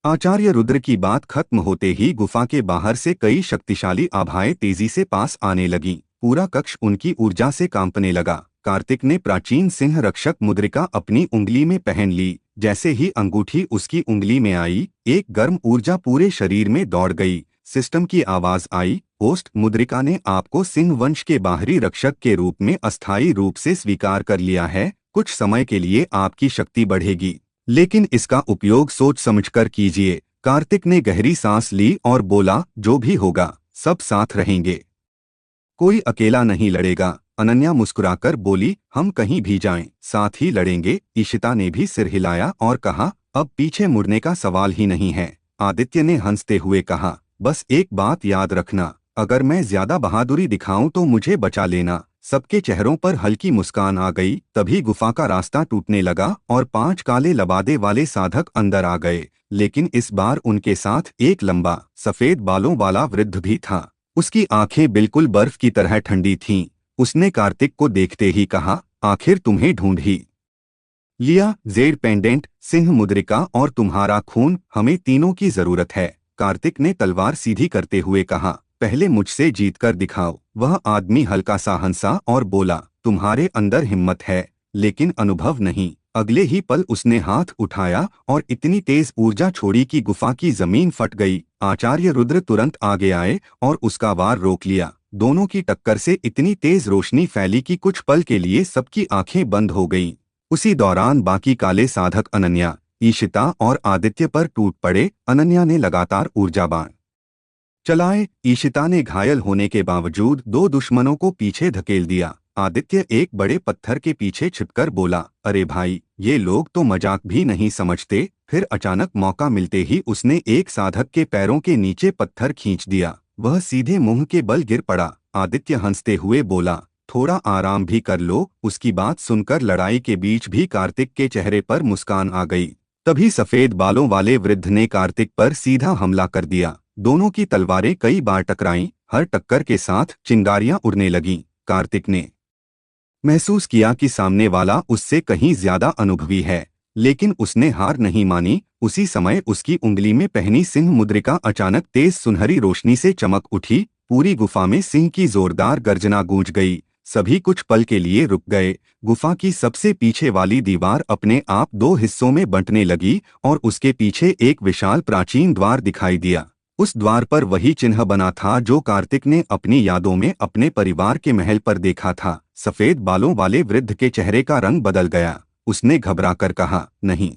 आचार्य रुद्र की बात खत्म होते ही गुफा के बाहर से कई शक्तिशाली आभाएं तेजी से पास आने लगीं। पूरा कक्ष उनकी ऊर्जा से कांपने लगा। कार्तिक ने प्राचीन सिंह रक्षक मुद्रिका अपनी उंगली में पहन ली। जैसे ही अंगूठी उसकी उंगली में आई, एक गर्म ऊर्जा पूरे शरीर में दौड़ गई। सिस्टम की आवाज आई, होस्ट, मुद्रिका ने आपको सिंह वंश के बाहरी रक्षक के रूप में अस्थायी रूप से स्वीकार कर लिया है। कुछ समय के लिए आपकी शक्ति बढ़ेगी, लेकिन इसका उपयोग सोच समझकर कीजिए। कार्तिक ने गहरी सांस ली और बोला, जो भी होगा सब साथ रहेंगे। कोई अकेला नहीं लड़ेगा। अनन्या मुस्कुराकर बोली, हम कहीं भी जाएं, साथ ही लड़ेंगे। ईशिता ने भी सिर हिलाया और कहा, अब पीछे मुड़ने का सवाल ही नहीं है। आदित्य ने हंसते हुए कहा, बस एक बात याद रखना, अगर मैं ज्यादा बहादुरी दिखाऊं तो मुझे बचा लेना। सबके चेहरों पर हल्की मुस्कान आ गई। तभी गुफा का रास्ता टूटने लगा और 5 काले लबादे वाले साधक अंदर आ गए। लेकिन इस बार उनके साथ एक लंबा सफेद बालों वाला वृद्ध भी था। उसकी आंखें बिल्कुल बर्फ की तरह ठंडी थीं। उसने कार्तिक को देखते ही कहा, आखिर तुम्हें ढूंढ ही लिया। जेड पेंडेंट, सिंह मुद्रिका और तुम्हारा खून, हमें तीनों की जरूरत है। कार्तिक ने तलवार सीधी करते हुए कहा, पहले मुझसे जीत कर दिखाओ। वह आदमी हल्का सा हंसा और बोला, तुम्हारे अंदर हिम्मत है लेकिन अनुभव नहीं। अगले ही पल उसने हाथ उठाया और इतनी तेज ऊर्जा छोड़ी कि गुफा की जमीन फट गई। आचार्य रुद्र तुरंत आगे आए और उसका वार रोक लिया। दोनों की टक्कर से इतनी तेज रोशनी फैली कि कुछ पल के लिए सबकी आंखें बंद हो गईं। उसी दौरान बाकी काले साधक अनन्या, ईशिता और आदित्य पर टूट पड़े। अनन्या ने लगातार ऊर्जा बाण चलाए। ईशिता ने घायल होने के बावजूद 2 दुश्मनों को पीछे धकेल दिया। आदित्य एक बड़े पत्थर के पीछे छिपकर बोला, अरे भाई, ये लोग तो मजाक भी नहीं समझते। फिर अचानक मौका मिलते ही उसने एक साधक के पैरों के नीचे पत्थर खींच दिया। वह सीधे मुंह के बल गिर पड़ा। आदित्य हंसते हुए बोला, थोड़ा आराम भी कर लो। उसकी बात सुनकर लड़ाई के बीच भी कार्तिक के चेहरे पर मुस्कान आ गई। तभी सफेद बालों वाले वृद्ध ने कार्तिक पर सीधा हमला कर दिया। दोनों की तलवारें कई बार टकराईं। हर टक्कर के साथ चिंगारियां उड़ने लगीं। कार्तिक ने महसूस किया कि सामने वाला उससे कहीं ज्यादा अनुभवी है, लेकिन उसने हार नहीं मानी। उसी समय उसकी उंगली में पहनी सिंह मुद्रिका अचानक तेज सुनहरी रोशनी से चमक उठी। पूरी गुफा में सिंह की जोरदार गर्जना गूंज गई। सभी कुछ पल के लिए रुक गए। गुफा की सबसे पीछे वाली दीवार अपने आप 2 हिस्सों में बंटने लगी और उसके पीछे एक विशाल प्राचीन द्वार दिखाई दिया। उस द्वार पर वही चिन्ह बना था जो कार्तिक ने अपनी यादों में अपने परिवार के महल पर देखा था। सफेद बालों वाले वृद्ध के चेहरे का रंग बदल गया। उसने घबराकर कहा, नहीं,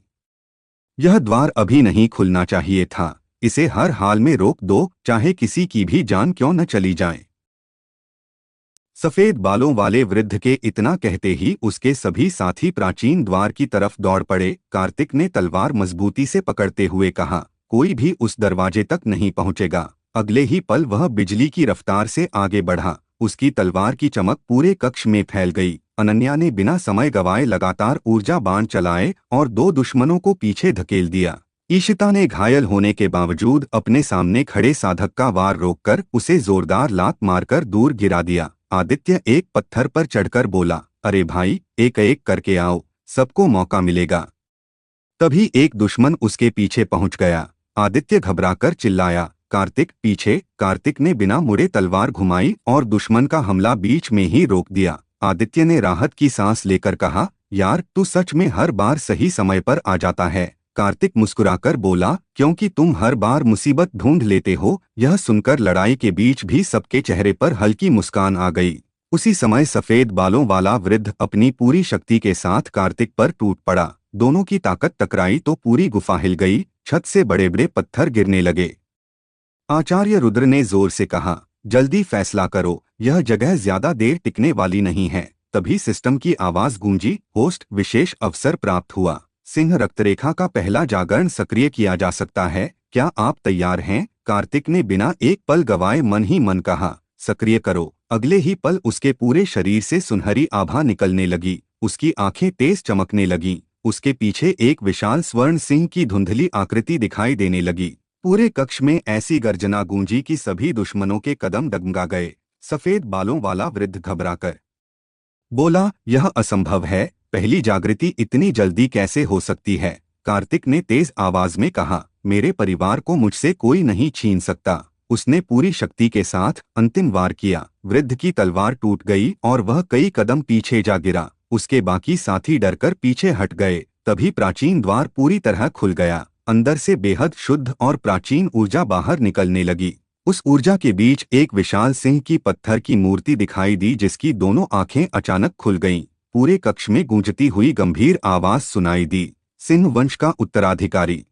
यह द्वार अभी नहीं खुलना चाहिए था। इसे हर हाल में रोक दो, चाहे किसी की भी जान क्यों न चली जाए। सफेद बालों वाले वृद्ध के इतना कहते ही उसके सभी साथी प्राचीन द्वार की तरफ दौड़ पड़े। कार्तिक ने तलवार मजबूती से पकड़ते हुए कहा, कोई भी उस दरवाजे तक नहीं पहुंचेगा। अगले ही पल वह बिजली की रफ्तार से आगे बढ़ा। उसकी तलवार की चमक पूरे कक्ष में फैल गई। अनन्या ने बिना समय गवाए लगातार ऊर्जा बाण चलाए और 2 दुश्मनों को पीछे धकेल दिया। ईशिता ने घायल होने के बावजूद अपने सामने खड़े साधक का वार रोककर उसे जोरदार लात मारकर दूर गिरा दिया। आदित्य एक पत्थर पर चढ़कर बोला, अरे भाई, एक एक करके आओ, सबको मौका मिलेगा। तभी एक दुश्मन उसके पीछे पहुंच गया। आदित्य घबराकर चिल्लाया, कार्तिक, पीछे। कार्तिक ने बिना मुड़े तलवार घुमाई और दुश्मन का हमला बीच में ही रोक दिया। आदित्य ने राहत की सांस लेकर कहा, यार, तू सच में हर बार सही समय पर आ जाता है। कार्तिक मुस्कुराकर बोला, क्योंकि तुम हर बार मुसीबत ढूंढ लेते हो। यह सुनकर लड़ाई के बीच भी सबके चेहरे पर हल्की मुस्कान आ गई। उसी समय सफेद बालों वाला वृद्ध अपनी पूरी शक्ति के साथ कार्तिक पर टूट पड़ा। दोनों की ताकत टकराई तो पूरी गुफा हिल गई। छत से बड़े बड़े पत्थर गिरने लगे। आचार्य रुद्र ने जोर से कहा, जल्दी फैसला करो, यह जगह ज्यादा देर टिकने वाली नहीं है। तभी सिस्टम की आवाज गूंजी, होस्ट, विशेष अवसर प्राप्त हुआ। सिंह रक्तरेखा का पहला जागरण सक्रिय किया जा सकता है। क्या आप तैयार हैं? कार्तिक ने बिना एक पल गवाए मन ही मन कहा, सक्रिय करो। अगले ही पल उसके पूरे शरीर से सुनहरी आभा निकलने लगी। उसकी आंखें तेज चमकने लगीं। उसके पीछे एक विशाल स्वर्ण सिंह की धुंधली आकृति दिखाई देने लगी। पूरे कक्ष में ऐसी गर्जना गूंजी कि सभी दुश्मनों के कदम डगमगा गए। सफेद बालों वाला वृद्ध घबराकर बोला, यह असंभव है। पहली जागृति इतनी जल्दी कैसे हो सकती है? कार्तिक ने तेज आवाज में कहा, मेरे परिवार को मुझसे कोई नहीं छीन सकता। उसने पूरी शक्ति के साथ अंतिम वार किया। वृद्ध की तलवार टूट गई और वह कई कदम पीछे जा गिरा। उसके बाकी साथी डरकर पीछे हट गए। तभी प्राचीन द्वार पूरी तरह खुल गया। अंदर से बेहद शुद्ध और प्राचीन ऊर्जा बाहर निकलने लगी। उस ऊर्जा के बीच एक विशाल सिंह की पत्थर की मूर्ति दिखाई दी, जिसकी दोनों आंखें अचानक खुल गईं। पूरे कक्ष में गूंजती हुई गंभीर आवाज सुनाई दी, सिंह वंश का उत्तराधिकारी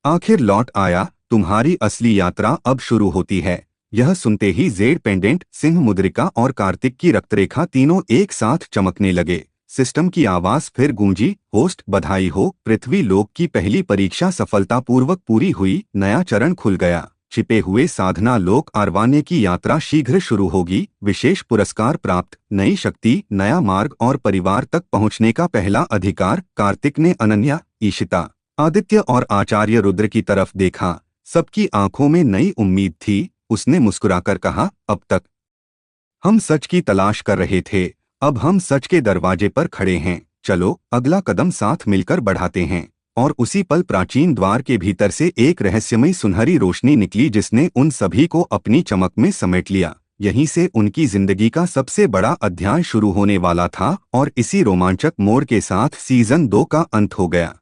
आखिर लौट आया। तुम्हारी असली यात्रा अब शुरू होती है। यह सुनते ही जेड पेंडेंट, सिंह मुद्रिका और कार्तिक की रक्तरेखा तीनों एक साथ चमकने लगे। सिस्टम की आवाज फिर गूंजी, होस्ट बधाई हो, पृथ्वी लोक की पहली परीक्षा सफलतापूर्वक पूरी हुई, नया चरण खुल गया। छिपे हुए साधना लोक आरवाने की यात्रा शीघ्र शुरू होगी, विशेष पुरस्कार प्राप्त, नई शक्ति, नया मार्ग और परिवार तक पहुंचने का पहला अधिकार। कार्तिक ने अनन्या, ईशिता, आदित्य और आचार्य रुद्र की तरफ देखा। सबकी आंखों में नई उम्मीद थी। उसने मुस्कुराकर कहा, अब तक हम सच की तलाश कर रहे थे, अब हम सच के दरवाजे पर खड़े हैं। चलो अगला कदम साथ मिलकर बढ़ाते हैं। और उसी पल प्राचीन द्वार के भीतर से एक रहस्यमयी सुनहरी रोशनी निकली जिसने उन सभी को अपनी चमक में समेट लिया। यहीं से उनकी जिंदगी का सबसे बड़ा अध्याय शुरू होने वाला था और इसी रोमांचक मोड़ के साथ सीजन 2 का अंत हो गया।